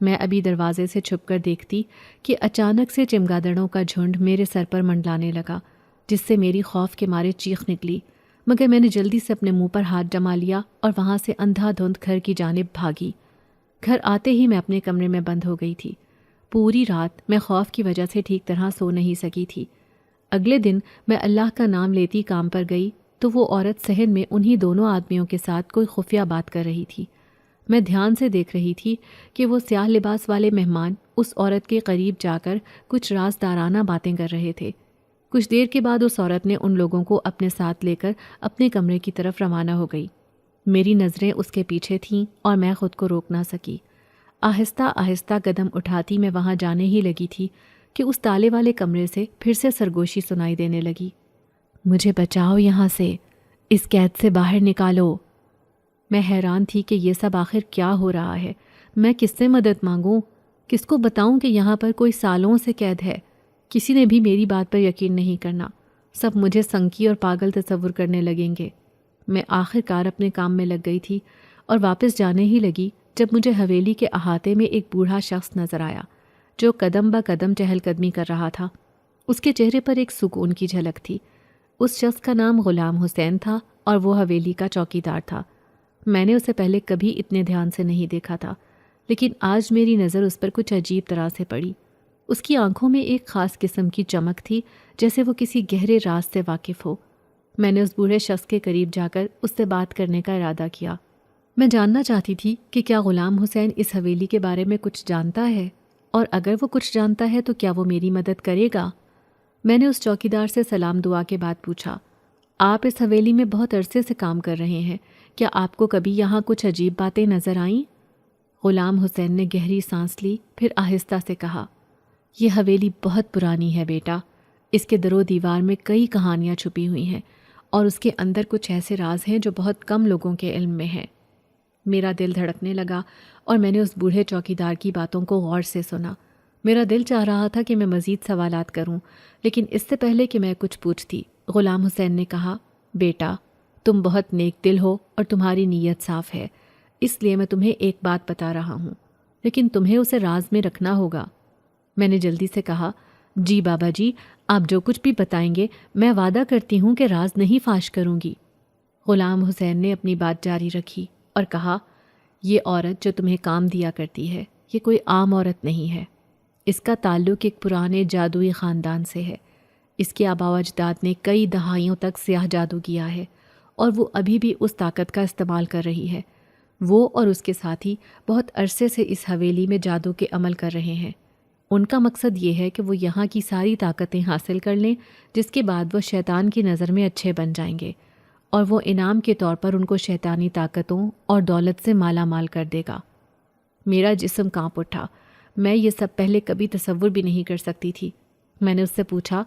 میں ابھی دروازے سے چھپ کر دیکھتی کہ اچانک سے چمگادڑوں کا جھنڈ میرے سر پر منڈلانے لگا، جس سے میری خوف کے مارے چیخ نکلی، مگر میں نے جلدی سے اپنے منہ پر ہاتھ جما لیا اور وہاں سے اندھا دھند گھر کی جانب بھاگی۔ گھر آتے ہی میں اپنے کمرے میں بند ہو گئی تھی۔ پوری رات میں خوف کی وجہ سے ٹھیک طرح سو نہیں سکی تھی۔ اگلے دن میں اللہ کا نام لیتی کام پر گئی تو وہ عورت صحن میں انہی دونوں آدمیوں کے ساتھ کوئی خفیہ بات کر رہی تھی۔ میں دھیان سے دیکھ رہی تھی کہ وہ سیاہ لباس والے مہمان اس عورت کے قریب جا کر کچھ رازدارانہ باتیں کر رہے تھے۔ کچھ دیر کے بعد اس عورت نے ان لوگوں کو اپنے ساتھ لے کر اپنے کمرے کی طرف روانہ ہو گئی۔ میری نظریں اس کے پیچھے تھیں اور میں خود کو روک نہ سکی۔ آہستہ آہستہ قدم اٹھاتی میں وہاں جانے ہی لگی تھی کہ اس تالے والے کمرے سے پھر سے سرگوشی سنائی دینے لگی۔ مجھے بچاؤ، یہاں سے، اس قید سے باہر نکالو۔ میں حیران تھی کہ یہ سب آخر کیا ہو رہا ہے۔ میں کس سے مدد مانگوں؟ کس کو بتاؤں کہ یہاں پر کوئی سالوں سے قید ہے؟ کسی نے بھی میری بات پر یقین نہیں کرنا۔ سب مجھے سنکی اور پاگل تصور کرنے لگیں گے۔ میں آخر کار اپنے کام میں لگ گئی تھی اور واپس جانے ہی لگی جب مجھے حویلی کے احاطے میں ایک بوڑھا شخص نظر آیا جو قدم بہ قدم چہل قدمی کر رہا تھا۔ اس کے چہرے پر ایک سکون کی جھلک تھی۔ اس شخص کا نام غلام حسین تھا اور وہ حویلی کا چوکیدار تھا۔ میں نے اسے پہلے کبھی اتنے دھیان سے نہیں دیکھا تھا، لیکن آج میری نظر اس پر کچھ عجیب طرح سے پڑی۔ اس کی آنکھوں میں ایک خاص قسم کی چمک تھی، جیسے وہ کسی گہرے راز سے واقف ہو۔ میں نے اس بوڑھے شخص کے قریب جا کر اس سے بات کرنے کا ارادہ کیا۔ میں جاننا چاہتی تھی کہ کیا غلام حسین اس حویلی کے بارے میں کچھ جانتا ہے، اور اگر وہ کچھ جانتا ہے تو کیا وہ میری مدد کرے گا۔ میں نے اس چوکیدار سے سلام دعا کے بعد پوچھا، آپ اس حویلی میں بہت عرصے سے کام کر رہے ہیں، کیا آپ کو کبھی یہاں کچھ عجیب باتیں نظر آئیں؟ غلام حسین نے گہری سانس لی، پھر آہستہ سے کہا، یہ حویلی بہت پرانی ہے بیٹا۔ اس کے در و دیوار میں کئی کہانیاں چھپی ہوئی ہیں، اور اس کے اندر کچھ ایسے راز ہیں جو بہت کم لوگوں کے علم میں ہیں۔ میرا دل دھڑکنے لگا اور میں نے اس بوڑھے چوکیدار کی باتوں کو غور سے سنا۔ میرا دل چاہ رہا تھا کہ میں مزید سوالات کروں، لیکن اس سے پہلے کہ میں کچھ پوچھتی، غلام حسین نے کہا، بیٹا، تم بہت نیک دل ہو اور تمہاری نیت صاف ہے، اس لیے میں تمہیں ایک بات بتا رہا ہوں، لیکن تمہیں اسے راز میں رکھنا ہوگا۔ میں نے جلدی سے کہا، جی بابا جی، آپ جو کچھ بھی بتائیں گے میں وعدہ کرتی ہوں کہ راز نہیں فاش کروں گی۔ غلام حسین نے اپنی بات جاری رکھی اور کہا، یہ عورت جو تمہیں کام دیا کرتی ہے، یہ کوئی عام عورت نہیں ہے۔ اس کا تعلق ایک پرانے جادوئی خاندان سے ہے۔ اس کے آباء و اجداد نے کئی دہائیوں تک سیاہ جادو کیا ہے، اور وہ ابھی بھی اس طاقت کا استعمال کر رہی ہے۔ وہ اور اس کے ساتھی بہت عرصے سے اس حویلی میں جادو کے عمل کر رہے ہیں۔ ان کا مقصد یہ ہے کہ وہ یہاں کی ساری طاقتیں حاصل کر لیں، جس کے بعد وہ شیطان کی نظر میں اچھے بن جائیں گے، اور وہ انعام کے طور پر ان کو شیطانی طاقتوں اور دولت سے مالا مال کر دے گا۔ میرا جسم کانپ اٹھا۔ میں یہ سب پہلے کبھی تصور بھی نہیں کر سکتی تھی۔ میں نے اس سے پوچھا،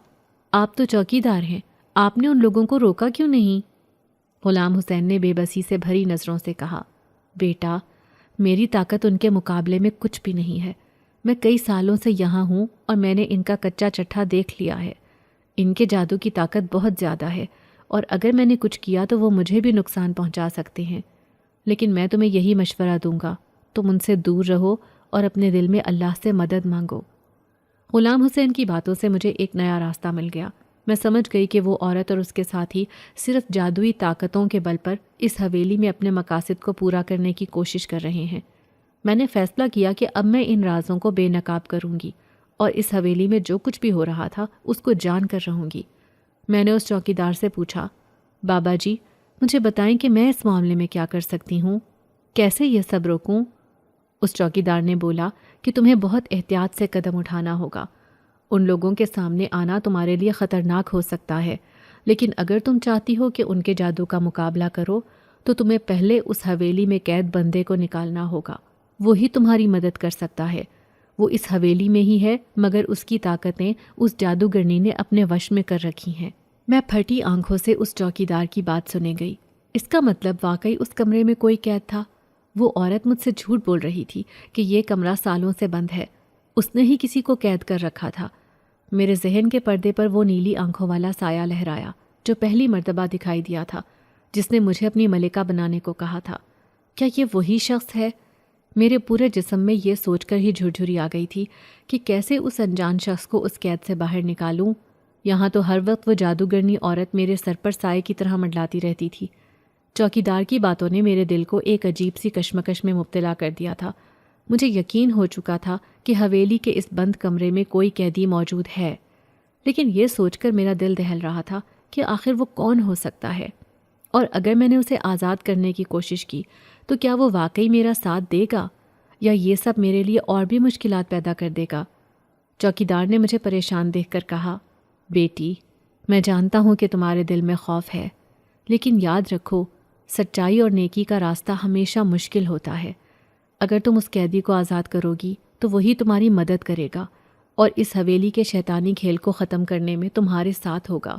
آپ تو چوکیدار ہیں، آپ نے ان لوگوں کو روکا کیوں نہیں؟ غلام حسین نے بے بسی سے بھری نظروں سے کہا، بیٹا، میری طاقت ان کے مقابلے میں کچھ بھی نہیں ہے۔ میں کئی سالوں سے یہاں ہوں اور میں نے ان کا کچا چٹھا دیکھ لیا ہے۔ ان کے جادو کی طاقت بہت زیادہ ہے، اور اگر میں نے کچھ کیا تو وہ مجھے بھی نقصان پہنچا سکتے ہیں۔ لیکن میں تمہیں یہی مشورہ دوں گا، تم ان سے دور رہو اور اپنے دل میں اللہ سے مدد مانگو۔ غلام حسین کی باتوں سے مجھے ایک نیا راستہ مل گیا۔ میں سمجھ گئی کہ وہ عورت اور اس کے ساتھی صرف جادوئی طاقتوں کے بل پر اس حویلی میں اپنے مقاصد کو پورا کرنے کی کوشش کر رہے ہیں۔ میں نے فیصلہ کیا کہ اب میں ان رازوں کو بے نقاب کروں گی، اور اس حویلی میں جو کچھ بھی ہو رہا تھا اس کو جان کر رہوں گی۔ میں نے اس چوکیدار سے پوچھا، بابا جی، مجھے بتائیں کہ میں اس معاملے میں کیا کر سکتی ہوں، کیسے یہ سب روکوں؟ اس چوکیدار نے بولا کہ تمہیں بہت احتیاط سے قدم اٹھانا ہوگا۔ ان لوگوں کے سامنے آنا تمہارے لیے خطرناک ہو سکتا ہے، لیکن اگر تم چاہتی ہو کہ ان کے جادو کا مقابلہ کرو تو تمہیں پہلے اس حویلی میں قید بندے کو نکالنا ہوگا۔ وہی تمہاری مدد کر سکتا ہے۔ وہ اس حویلی میں ہی ہے، مگر اس کی طاقتیں اس جادوگرنی نے اپنے وش میں کر رکھی ہیں۔ میں پھٹی آنکھوں سے اس چوکیدار کی بات سنے گئی۔ اس کا مطلب واقعی اس کمرے میں کوئی قید تھا۔ وہ عورت مجھ سے جھوٹ بول رہی تھی کہ یہ کمرہ سالوں سے بند ہے۔ اس نے ہی کسی کو قید کر رکھا تھا۔ میرے ذہن کے پردے پر وہ نیلی آنکھوں والا سایہ لہرایا جو پہلی مرتبہ دکھائی دیا تھا، جس نے مجھے اپنی ملکہ بنانے کو کہا تھا۔ کیا یہ وہی شخص ہے؟ میرے پورے جسم میں یہ سوچ کر ہی جھرجھری آ گئی تھی کہ کیسے اس انجان شخص کو اس قید سے باہر نکالوں۔ یہاں تو ہر وقت وہ جادوگرنی عورت میرے سر پر سائے کی طرح منڈلاتی رہتی تھی۔ چوکیدار کی باتوں نے میرے دل کو ایک عجیب سی کشمکش میں مبتلا کر دیا تھا۔ مجھے یقین ہو چکا تھا کہ حویلی کے اس بند کمرے میں کوئی قیدی موجود ہے، لیکن یہ سوچ کر میرا دل دہل رہا تھا کہ آخر وہ کون ہو سکتا ہے، اور اگر میں نے اسے آزاد کرنے کی کوشش کی تو کیا وہ واقعی میرا ساتھ دے گا، یا یہ سب میرے لیے اور بھی مشکلات پیدا کر دے گا؟ چوکیدار نے مجھے پریشان دیکھ کر کہا، بیٹی، میں جانتا ہوں کہ تمہارے دل میں خوف ہے، لیکن یاد رکھو سچائی اور نیکی کا راستہ ہمیشہ مشکل ہوتا ہے۔ اگر تم اس قیدی کو آزاد کرو گی تو وہی تمہاری مدد کرے گا اور اس حویلی کے شیطانی کھیل کو ختم کرنے میں تمہارے ساتھ ہوگا۔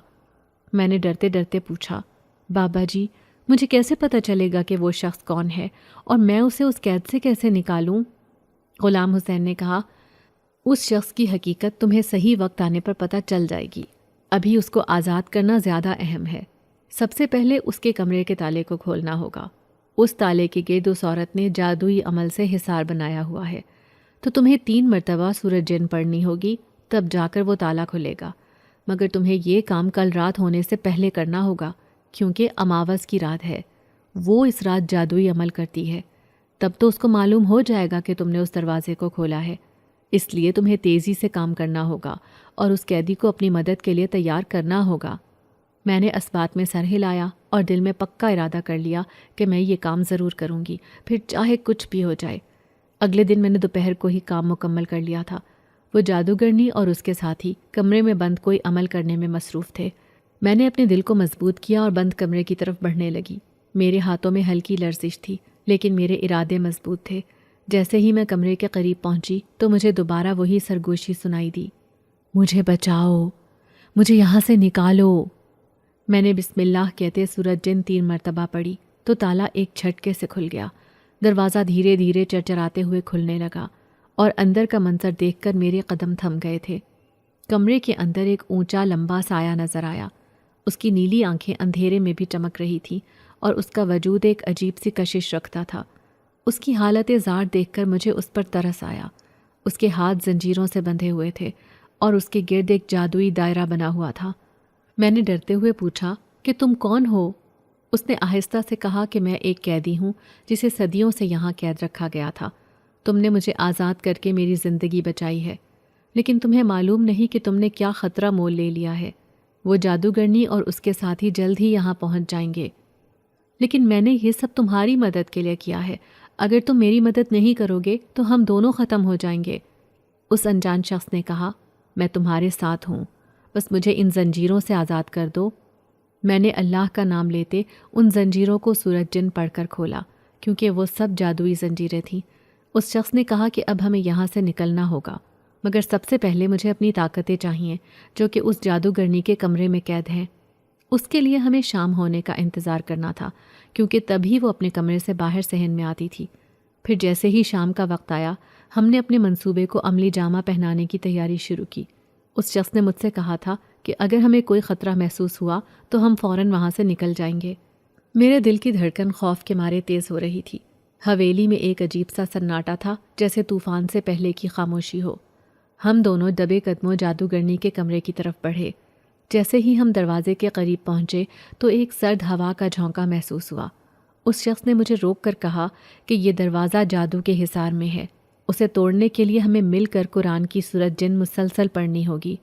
میں نے ڈرتے ڈرتے پوچھا، بابا جی مجھے کیسے پتہ چلے گا کہ وہ شخص کون ہے اور میں اسے اس قید سے کیسے نکالوں؟ غلام حسین نے کہا، اس شخص کی حقیقت تمہیں صحیح وقت آنے پر پتہ چل جائے گی، ابھی اس کو آزاد کرنا زیادہ اہم ہے۔ سب سے پہلے اس کے کمرے کے تالے کو کھولنا ہوگا۔ اس تالے کے گرد اس عورت نے جادوئی عمل سے حصار بنایا ہوا ہے، تو تمہیں 3 مرتبہ سورج جن پڑھنی ہوگی، تب جا کر وہ تالا کھلے گا۔ مگر تمہیں یہ کام کل رات ہونے سے پہلے کرنا ہوگا، کیونکہ اماوس کی رات ہے، وہ اس رات جادوئی عمل کرتی ہے۔ تب تو اس کو معلوم ہو جائے گا کہ تم نے اس دروازے کو کھولا ہے، اس لیے تمہیں تیزی سے کام کرنا ہوگا اور اس قیدی کو اپنی مدد کے لیے تیار کرنا ہوگا۔ میں نے اس بات میں سر ہلایا اور دل میں پکا ارادہ کر لیا کہ میں یہ کام ضرور کروں گی، پھر چاہے کچھ بھی ہو جائے۔ اگلے دن میں نے دوپہر کو ہی کام مکمل کر لیا تھا۔ وہ جادوگرنی اور اس کے ساتھی کمرے میں بند کوئی عمل کرنے میں مصروف تھے۔ میں نے اپنے دل کو مضبوط کیا اور بند کمرے کی طرف بڑھنے لگی۔ میرے ہاتھوں میں ہلکی لرزش تھی، لیکن میرے ارادے مضبوط تھے۔ جیسے ہی میں کمرے کے قریب پہنچی تو مجھے دوبارہ وہی سرگوشی سنائی دی، مجھے بچاؤ، مجھے یہاں سے نکالو۔ میں نے بسم اللہ کہتے سورج جن 3 مرتبہ پڑھی تو تالا ایک جھٹکے سے کھل گیا۔ دروازہ دھیرے دھیرے چرچراتے ہوئے کھلنے لگا اور اندر کا منظر دیکھ کر میرے قدم تھم گئے تھے۔ کمرے کے اندر ایک اونچا لمبا سایہ نظر آیا۔ اس کی نیلی آنکھیں اندھیرے میں بھی چمک رہی تھیں اور اس کا وجود ایک عجیب سی کشش رکھتا تھا۔ اس کی حالت زار دیکھ کر مجھے اس پر ترس آیا۔ اس کے ہاتھ زنجیروں سے بندھے ہوئے تھے اور اس کے گرد ایک جادوئی دائرہ بنا ہوا تھا۔ میں نے ڈرتے ہوئے پوچھا کہ تم کون ہو؟ اس نے آہستہ سے کہا کہ میں ایک قیدی ہوں جسے صدیوں سے یہاں قید رکھا گیا تھا۔ تم نے مجھے آزاد کر کے میری زندگی بچائی ہے، لیکن تمہیں معلوم نہیں کہ تم نے کیا خطرہ مول لے لیا ہے۔ وہ جادوگرنی اور اس کے ساتھی جلد ہی یہاں پہنچ جائیں گے۔ لیکن میں نے یہ سب تمہاری مدد کے لیے کیا ہے، اگر تم میری مدد نہیں کرو گے تو ہم دونوں ختم ہو جائیں گے۔ اس انجان شخص نے کہا، میں تمہارے ساتھ ہوں، بس مجھے ان زنجیروں سے آزاد کر دو۔ میں نے اللہ کا نام لیتے ان زنجیروں کو سورج جن پڑھ کر کھولا، کیونکہ وہ سب جادوئی زنجیریں تھیں۔ اس شخص نے کہا کہ اب ہمیں یہاں سے نکلنا ہوگا، مگر سب سے پہلے مجھے اپنی طاقتیں چاہیے جو کہ اس جادوگرنی کے کمرے میں قید ہیں۔ اس کے لیے ہمیں شام ہونے کا انتظار کرنا تھا، کیونکہ تبھی وہ اپنے کمرے سے باہر صحن میں آتی تھی۔ پھر جیسے ہی شام کا وقت آیا، ہم نے اپنے منصوبے کو عملی جامہ پہنانے کی تیاری شروع کی۔ اس شخص نے مجھ سے کہا تھا کہ اگر ہمیں کوئی خطرہ محسوس ہوا تو ہم فوراً وہاں سے نکل جائیں گے۔ میرے دل کی دھڑکن خوف کے مارے تیز ہو رہی تھی۔ حویلی میں ایک عجیب سا سناٹا تھا، جیسے طوفان سے پہلے کی خاموشی ہو۔ ہم دونوں دبے قدموں جادوگرنی کے کمرے کی طرف بڑھے۔ جیسے ہی ہم دروازے کے قریب پہنچے تو ایک سرد ہوا کا جھونکا محسوس ہوا۔ اس شخص نے مجھے روک کر کہا کہ یہ دروازہ جادو کے حصار میں ہے، اسے توڑنے کے لیے ہمیں مل کر قرآن کی سورت جن مسلسل پڑھنی ہوگی۔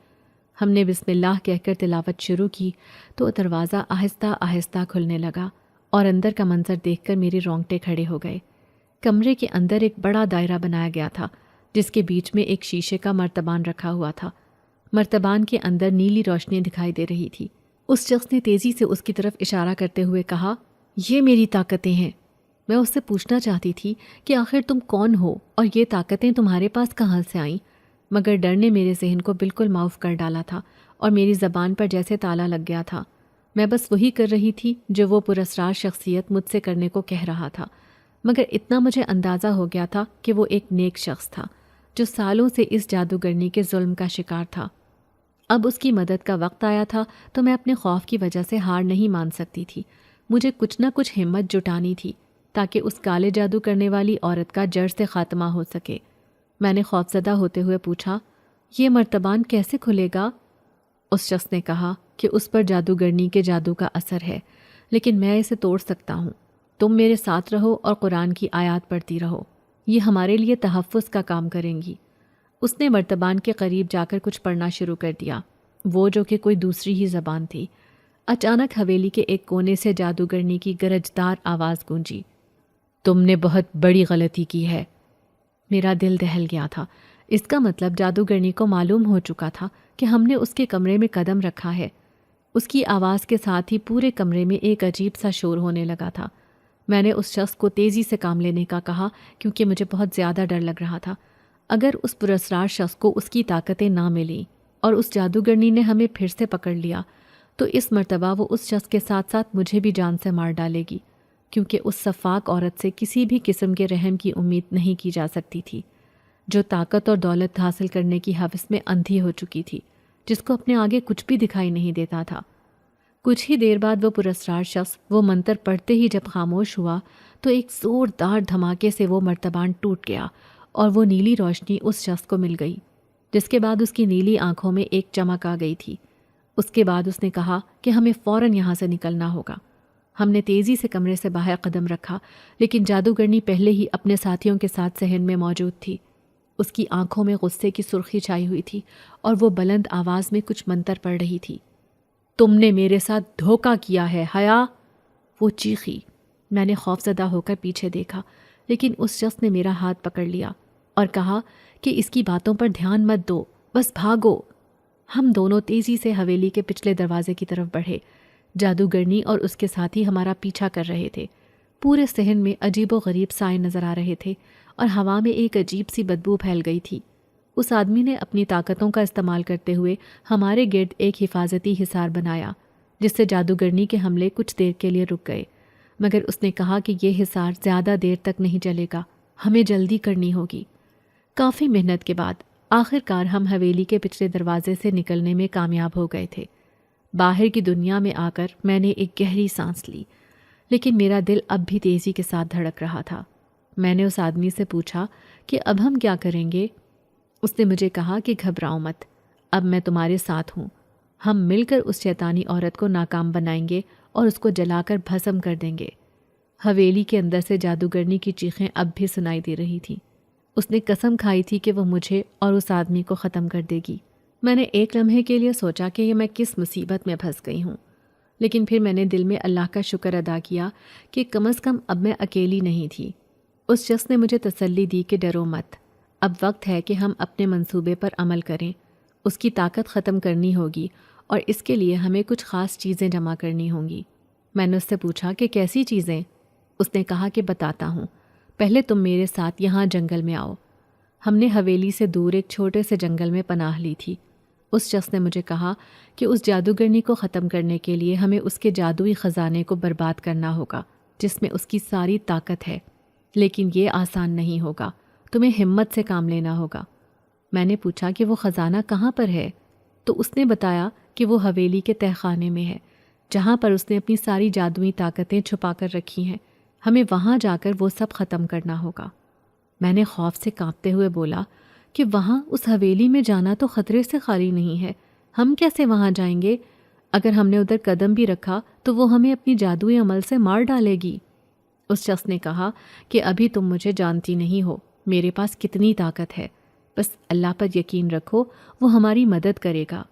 ہم نے بسم اللہ کہہ کر تلاوت شروع کی تو دروازہ آہستہ آہستہ کھلنے لگا اور اندر کا منظر دیکھ کر میرے رونگٹے کھڑے ہو گئے۔ کمرے کے اندر ایک بڑا دائرہ بنایا گیا تھا، جس کے بیچ میں ایک شیشے کا مرتبان رکھا ہوا تھا۔ مرتبان کے اندر نیلی روشنی دکھائی دے رہی تھی۔ اس شخص نے تیزی سے اس کی طرف اشارہ کرتے ہوئے کہا، یہ میری طاقتیں ہیں۔ میں اس سے پوچھنا چاہتی تھی کہ آخر تم کون ہو اور یہ طاقتیں تمہارے پاس کہاں سے آئیں، مگر ڈر نے میرے ذہن کو بالکل معاف کر ڈالا تھا اور میری زبان پر جیسے تالا لگ گیا تھا۔ میں بس وہی کر رہی تھی جو وہ پراسرار شخصیت مجھ سے کرنے کو کہہ رہا تھا، مگر اتنا مجھے اندازہ ہو گیا تھا کہ وہ ایک نیک شخص تھا جو سالوں سے اس جادوگرنی کے ظلم کا شکار تھا۔ اب اس کی مدد کا وقت آیا تھا تو میں اپنے خوف کی وجہ سے ہار نہیں مان سکتی تھی۔ مجھے کچھ نہ کچھ ہمت جٹانی تھی تاکہ اس کالے جادو کرنے والی عورت کا جڑ سے خاتمہ ہو سکے۔ میں نے خوفزدہ ہوتے ہوئے پوچھا، یہ مرتبان کیسے کھلے گا؟ اس شخص نے کہا کہ اس پر جادوگرنی کے جادو کا اثر ہے، لیکن میں اسے توڑ سکتا ہوں۔ تم میرے ساتھ رہو اور قرآن کی آیات پڑھتی رہو، یہ ہمارے لیے تحفظ کا کام کریں گی۔ اس نے مرتبان کے قریب جا کر کچھ پڑھنا شروع کر دیا، وہ جو کہ کوئی دوسری ہی زبان تھی۔ اچانک حویلی کے ایک کونے سے جادوگرنی کی گرجدار آواز گونجی، تم نے بہت بڑی غلطی کی ہے۔ میرا دل دہل گیا تھا۔ اس کا مطلب جادوگرنی کو معلوم ہو چکا تھا کہ ہم نے اس کے کمرے میں قدم رکھا ہے۔ اس کی آواز کے ساتھ ہی پورے کمرے میں ایک عجیب سا شور ہونے لگا تھا۔ میں نے اس شخص کو تیزی سے کام لینے کا کہا کیونکہ مجھے بہت زیادہ ڈر لگ رہا تھا۔ اگر اس پراسرار شخص کو اس کی طاقتیں نہ ملیں اور اس جادوگرنی نے ہمیں پھر سے پکڑ لیا تو اس مرتبہ وہ اس شخص کے ساتھ ساتھ مجھے بھی جان سے مار ڈالے گی، کیونکہ اس صفاک عورت سے کسی بھی قسم کے رحم کی امید نہیں کی جا سکتی تھی، جو طاقت اور دولت حاصل کرنے کی ہوس میں اندھی ہو چکی تھی، جس کو اپنے آگے کچھ بھی دکھائی نہیں دیتا تھا۔ کچھ ہی دیر بعد وہ پراسرار شخص وہ منتر پڑھتے ہی جب خاموش ہوا تو ایک زوردار دھماکے سے وہ مرتبان ٹوٹ گیا اور وہ نیلی روشنی اس شخص کو مل گئی، جس کے بعد اس کی نیلی آنکھوں میں ایک چمک آ گئی تھی۔ اس کے بعد اس نے کہا کہ ہمیں فوراً یہاں سے نکلنا ہوگا۔ ہم نے تیزی سے کمرے سے باہر قدم رکھا، لیکن جادوگرنی پہلے ہی اپنے ساتھیوں کے ساتھ صحن میں موجود تھی۔ اس کی آنکھوں میں غصے کی سرخی چھائی ہوئی تھی اور وہ بلند آواز میں کچھ منتر پڑھ رہی تھی۔ تم نے میرے ساتھ دھوکہ کیا ہے حیا، وہ چیخی۔ میں نے خوفزدہ ہو کر پیچھے دیکھا، لیکن اس شخص نے میرا ہاتھ پکڑ لیا اور کہا کہ اس کی باتوں پر دھیان مت دو، بس بھاگو۔ ہم دونوں تیزی سے حویلی کے پچھلے دروازے کی طرف بڑھے۔ جادوگرنی اور اس کے ساتھی ہمارا پیچھا کر رہے تھے۔ پورے صحن میں عجیب و غریب سائے نظر آ رہے تھے اور ہوا میں ایک عجیب سی بدبو پھیل گئی تھی۔ اس آدمی نے اپنی طاقتوں کا استعمال کرتے ہوئے ہمارے گرد ایک حفاظتی حصار بنایا، جس سے جادوگرنی کے حملے کچھ دیر کے لیے رک گئے، مگر اس نے کہا کہ یہ حصار زیادہ دیر تک نہیں چلے گا، ہمیں جلدی کرنی ہوگی۔ کافی محنت کے بعد آخر کار ہم حویلی کے پچھلے دروازے سے نکلنے میں کامیاب ہو گئے تھے۔ باہر کی دنیا میں آ کر میں نے ایک گہری سانس لی، لیکن میرا دل اب بھی تیزی کے ساتھ دھڑک رہا تھا۔ میں نے اس آدمی سے پوچھا کہ اب ہم کیا کریں گے؟ اس نے مجھے کہا کہ گھبراؤ مت، اب میں تمہارے ساتھ ہوں۔ ہم مل کر اس شیطانی عورت کو ناکام بنائیں گے اور اس کو جلا کر بھسم کر دیں گے۔ حویلی کے اندر سے جادوگرنی کی چیخیں اب بھی سنائی دے رہی تھیں۔ اس نے قسم کھائی تھی کہ وہ مجھے اور اس آدمی کو ختم کر دے گی۔ میں نے ایک لمحے کے لیے سوچا کہ یہ میں کس مصیبت میں پھنس گئی ہوں، لیکن پھر میں نے دل میں اللہ کا شکر ادا کیا کہ کم از کم اب میں اکیلی نہیں تھی۔ اس شخص نے مجھے تسلی دی کہ ڈرو مت، اب وقت ہے کہ ہم اپنے منصوبے پر عمل کریں۔ اس کی طاقت ختم کرنی ہوگی اور اس کے لیے ہمیں کچھ خاص چیزیں جمع کرنی ہوں گی۔ میں نے اس سے پوچھا کہ کیسی چیزیں؟ اس نے کہا کہ بتاتا ہوں، پہلے تم میرے ساتھ یہاں جنگل میں آؤ۔ ہم نے حویلی سے دور ایک چھوٹے سے جنگل میں پناہ لی تھی۔ اس شخص نے مجھے کہا کہ اس جادوگرنی کو ختم کرنے کے لیے ہمیں اس کے جادوئی خزانے کو برباد کرنا ہوگا، جس میں اس کی ساری طاقت ہے، لیکن یہ آسان نہیں ہوگا، تمہیں ہمت سے کام لینا ہوگا۔ میں نے پوچھا کہ وہ خزانہ کہاں پر ہے؟ تو اس نے بتایا کہ وہ حویلی کے تہہ خانے میں ہے، جہاں پر اس نے اپنی ساری جادوئی طاقتیں چھپا کر رکھی ہیں، ہمیں وہاں جا کر وہ سب ختم کرنا ہوگا۔ میں نے خوف سے کانپتے ہوئے بولا کہ وہاں اس حویلی میں جانا تو خطرے سے خالی نہیں ہے، ہم کیسے وہاں جائیں گے؟ اگر ہم نے ادھر قدم بھی رکھا تو وہ ہمیں اپنی جادوئی عمل سے مار ڈالے گی۔ اس شخص نے کہا کہ ابھی تم مجھے جانتی نہیں ہو، میرے پاس کتنی طاقت ہے، بس اللہ پر یقین رکھو، وہ ہماری مدد کرے گا۔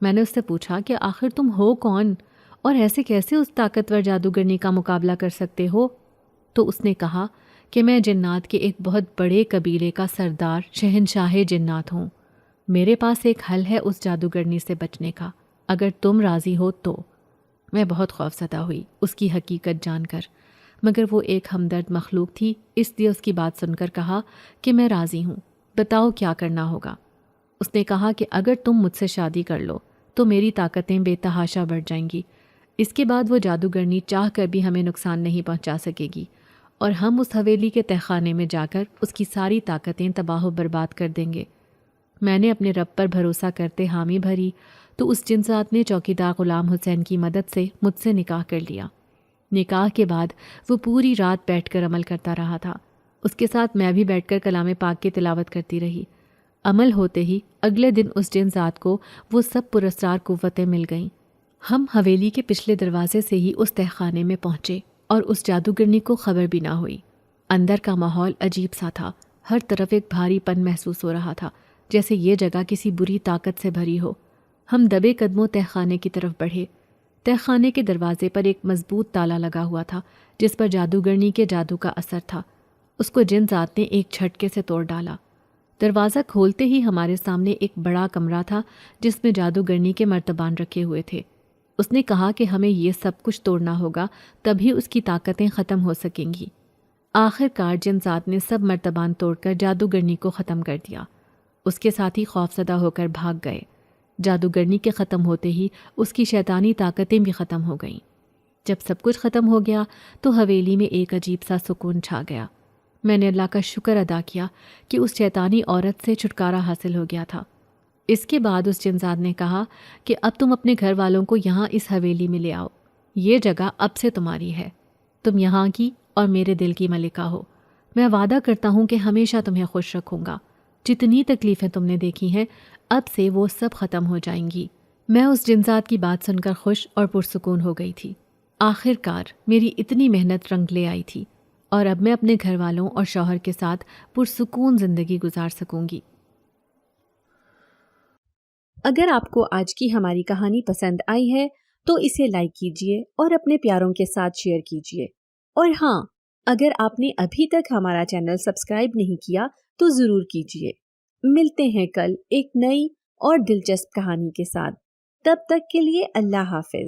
میں نے اس سے پوچھا کہ آخر تم ہو کون اور ایسے کیسے اس طاقتور جادوگرنی کا مقابلہ کر سکتے ہو؟ تو اس نے کہا کہ میں جنات کے ایک بہت بڑے قبیلے کا سردار شہنشاہ جنات ہوں، میرے پاس ایک حل ہے اس جادوگرنی سے بچنے کا، اگر تم راضی ہو تو۔ میں بہت خوفزدہ ہوئی اس کی حقیقت جان کر، مگر وہ ایک ہمدرد مخلوق تھی، اس لیے اس کی بات سن کر کہا کہ میں راضی ہوں، بتاؤ کیا کرنا ہوگا۔ اس نے کہا کہ اگر تم مجھ سے شادی کر لو تو میری طاقتیں بے تحاشا بڑھ جائیں گی، اس کے بعد وہ جادوگرنی چاہ کر بھی ہمیں نقصان نہیں پہنچا سکے گی، اور ہم اس حویلی کے تہہ خانے میں جا کر اس کی ساری طاقتیں تباہ و برباد کر دیں گے۔ میں نے اپنے رب پر بھروسہ کرتے حامی بھری تو اس جنزات نے چوکیدار غلام حسین کی مدد سے مجھ سے نکاح کر لیا۔ نکاح کے بعد وہ پوری رات بیٹھ کر عمل کرتا رہا تھا، اس کے ساتھ میں بھی بیٹھ کر کلام پاک کی تلاوت کرتی رہی۔ عمل ہوتے ہی اگلے دن اس جنزات کو وہ سب پراسرار قوتیں مل گئیں۔ ہم حویلی کے پچھلے دروازے سے ہی اس تہہ خانے میں پہنچے اور اس جادوگرنی کو خبر بھی نہ ہوئی۔ اندر کا ماحول عجیب سا تھا، ہر طرف ایک بھاری پن محسوس ہو رہا تھا، جیسے یہ جگہ کسی بری طاقت سے بھری ہو۔ ہم دبے قدموں تہہ خانے کی طرف بڑھے۔ تہہ خانے کے دروازے پر ایک مضبوط تالا لگا ہوا تھا، جس پر جادوگرنی کے جادو کا اثر تھا۔ اس کو جن ذات نے ایک جھٹکے سے توڑ ڈالا۔ دروازہ کھولتے ہی ہمارے سامنے ایک بڑا کمرہ تھا، جس میں جادوگرنی کے مرتبان رکھے ہوئے تھے۔ اس نے کہا کہ ہمیں یہ سب کچھ توڑنا ہوگا، تبھی اس کی طاقتیں ختم ہو سکیں گی۔ آخر کار جن ذات نے سب مرتبان توڑ کر جادوگرنی کو ختم کر دیا۔ اس کے ساتھی خوفزدہ ہو کر بھاگ گئے۔ جادوگرنی کے ختم ہوتے ہی اس کی شیطانی طاقتیں بھی ختم ہو گئیں۔ جب سب کچھ ختم ہو گیا تو حویلی میں ایک عجیب سا سکون چھا گیا۔ میں نے اللہ کا شکر ادا کیا کہ اس شیطانی عورت سے چھٹکارا حاصل ہو گیا تھا۔ اس کے بعد اس جنزاد نے کہا کہ اب تم اپنے گھر والوں کو یہاں اس حویلی میں لے آؤ، یہ جگہ اب سے تمہاری ہے، تم یہاں کی اور میرے دل کی ملکہ ہو۔ میں وعدہ کرتا ہوں کہ ہمیشہ تمہیں خوش رکھوں گا۔ جتنی تکلیفیں تم نے دیکھی ہیں اب سے وہ سب ختم ہو جائیں گی۔ میں اس جنزاد کی بات سن کر خوش اور پرسکون ہو گئی تھی۔ آخر کار میری اتنی محنت رنگ لے آئی تھی اور اب میں اپنے گھر والوں اور شوہر کے ساتھ پرسکون زندگی گزار سکوں گی۔ اگر آپ کو آج کی ہماری کہانی پسند آئی ہے تو اسے لائک کیجیے اور اپنے پیاروں کے ساتھ شیئر کیجیے، اور ہاں، اگر آپ نے ابھی تک ہمارا چینل سبسکرائب نہیں کیا تو ضرور کیجیے۔ ملتے ہیں کل ایک نئی اور دلچسپ کہانی کے ساتھ، تب تک کے لیے اللہ حافظ۔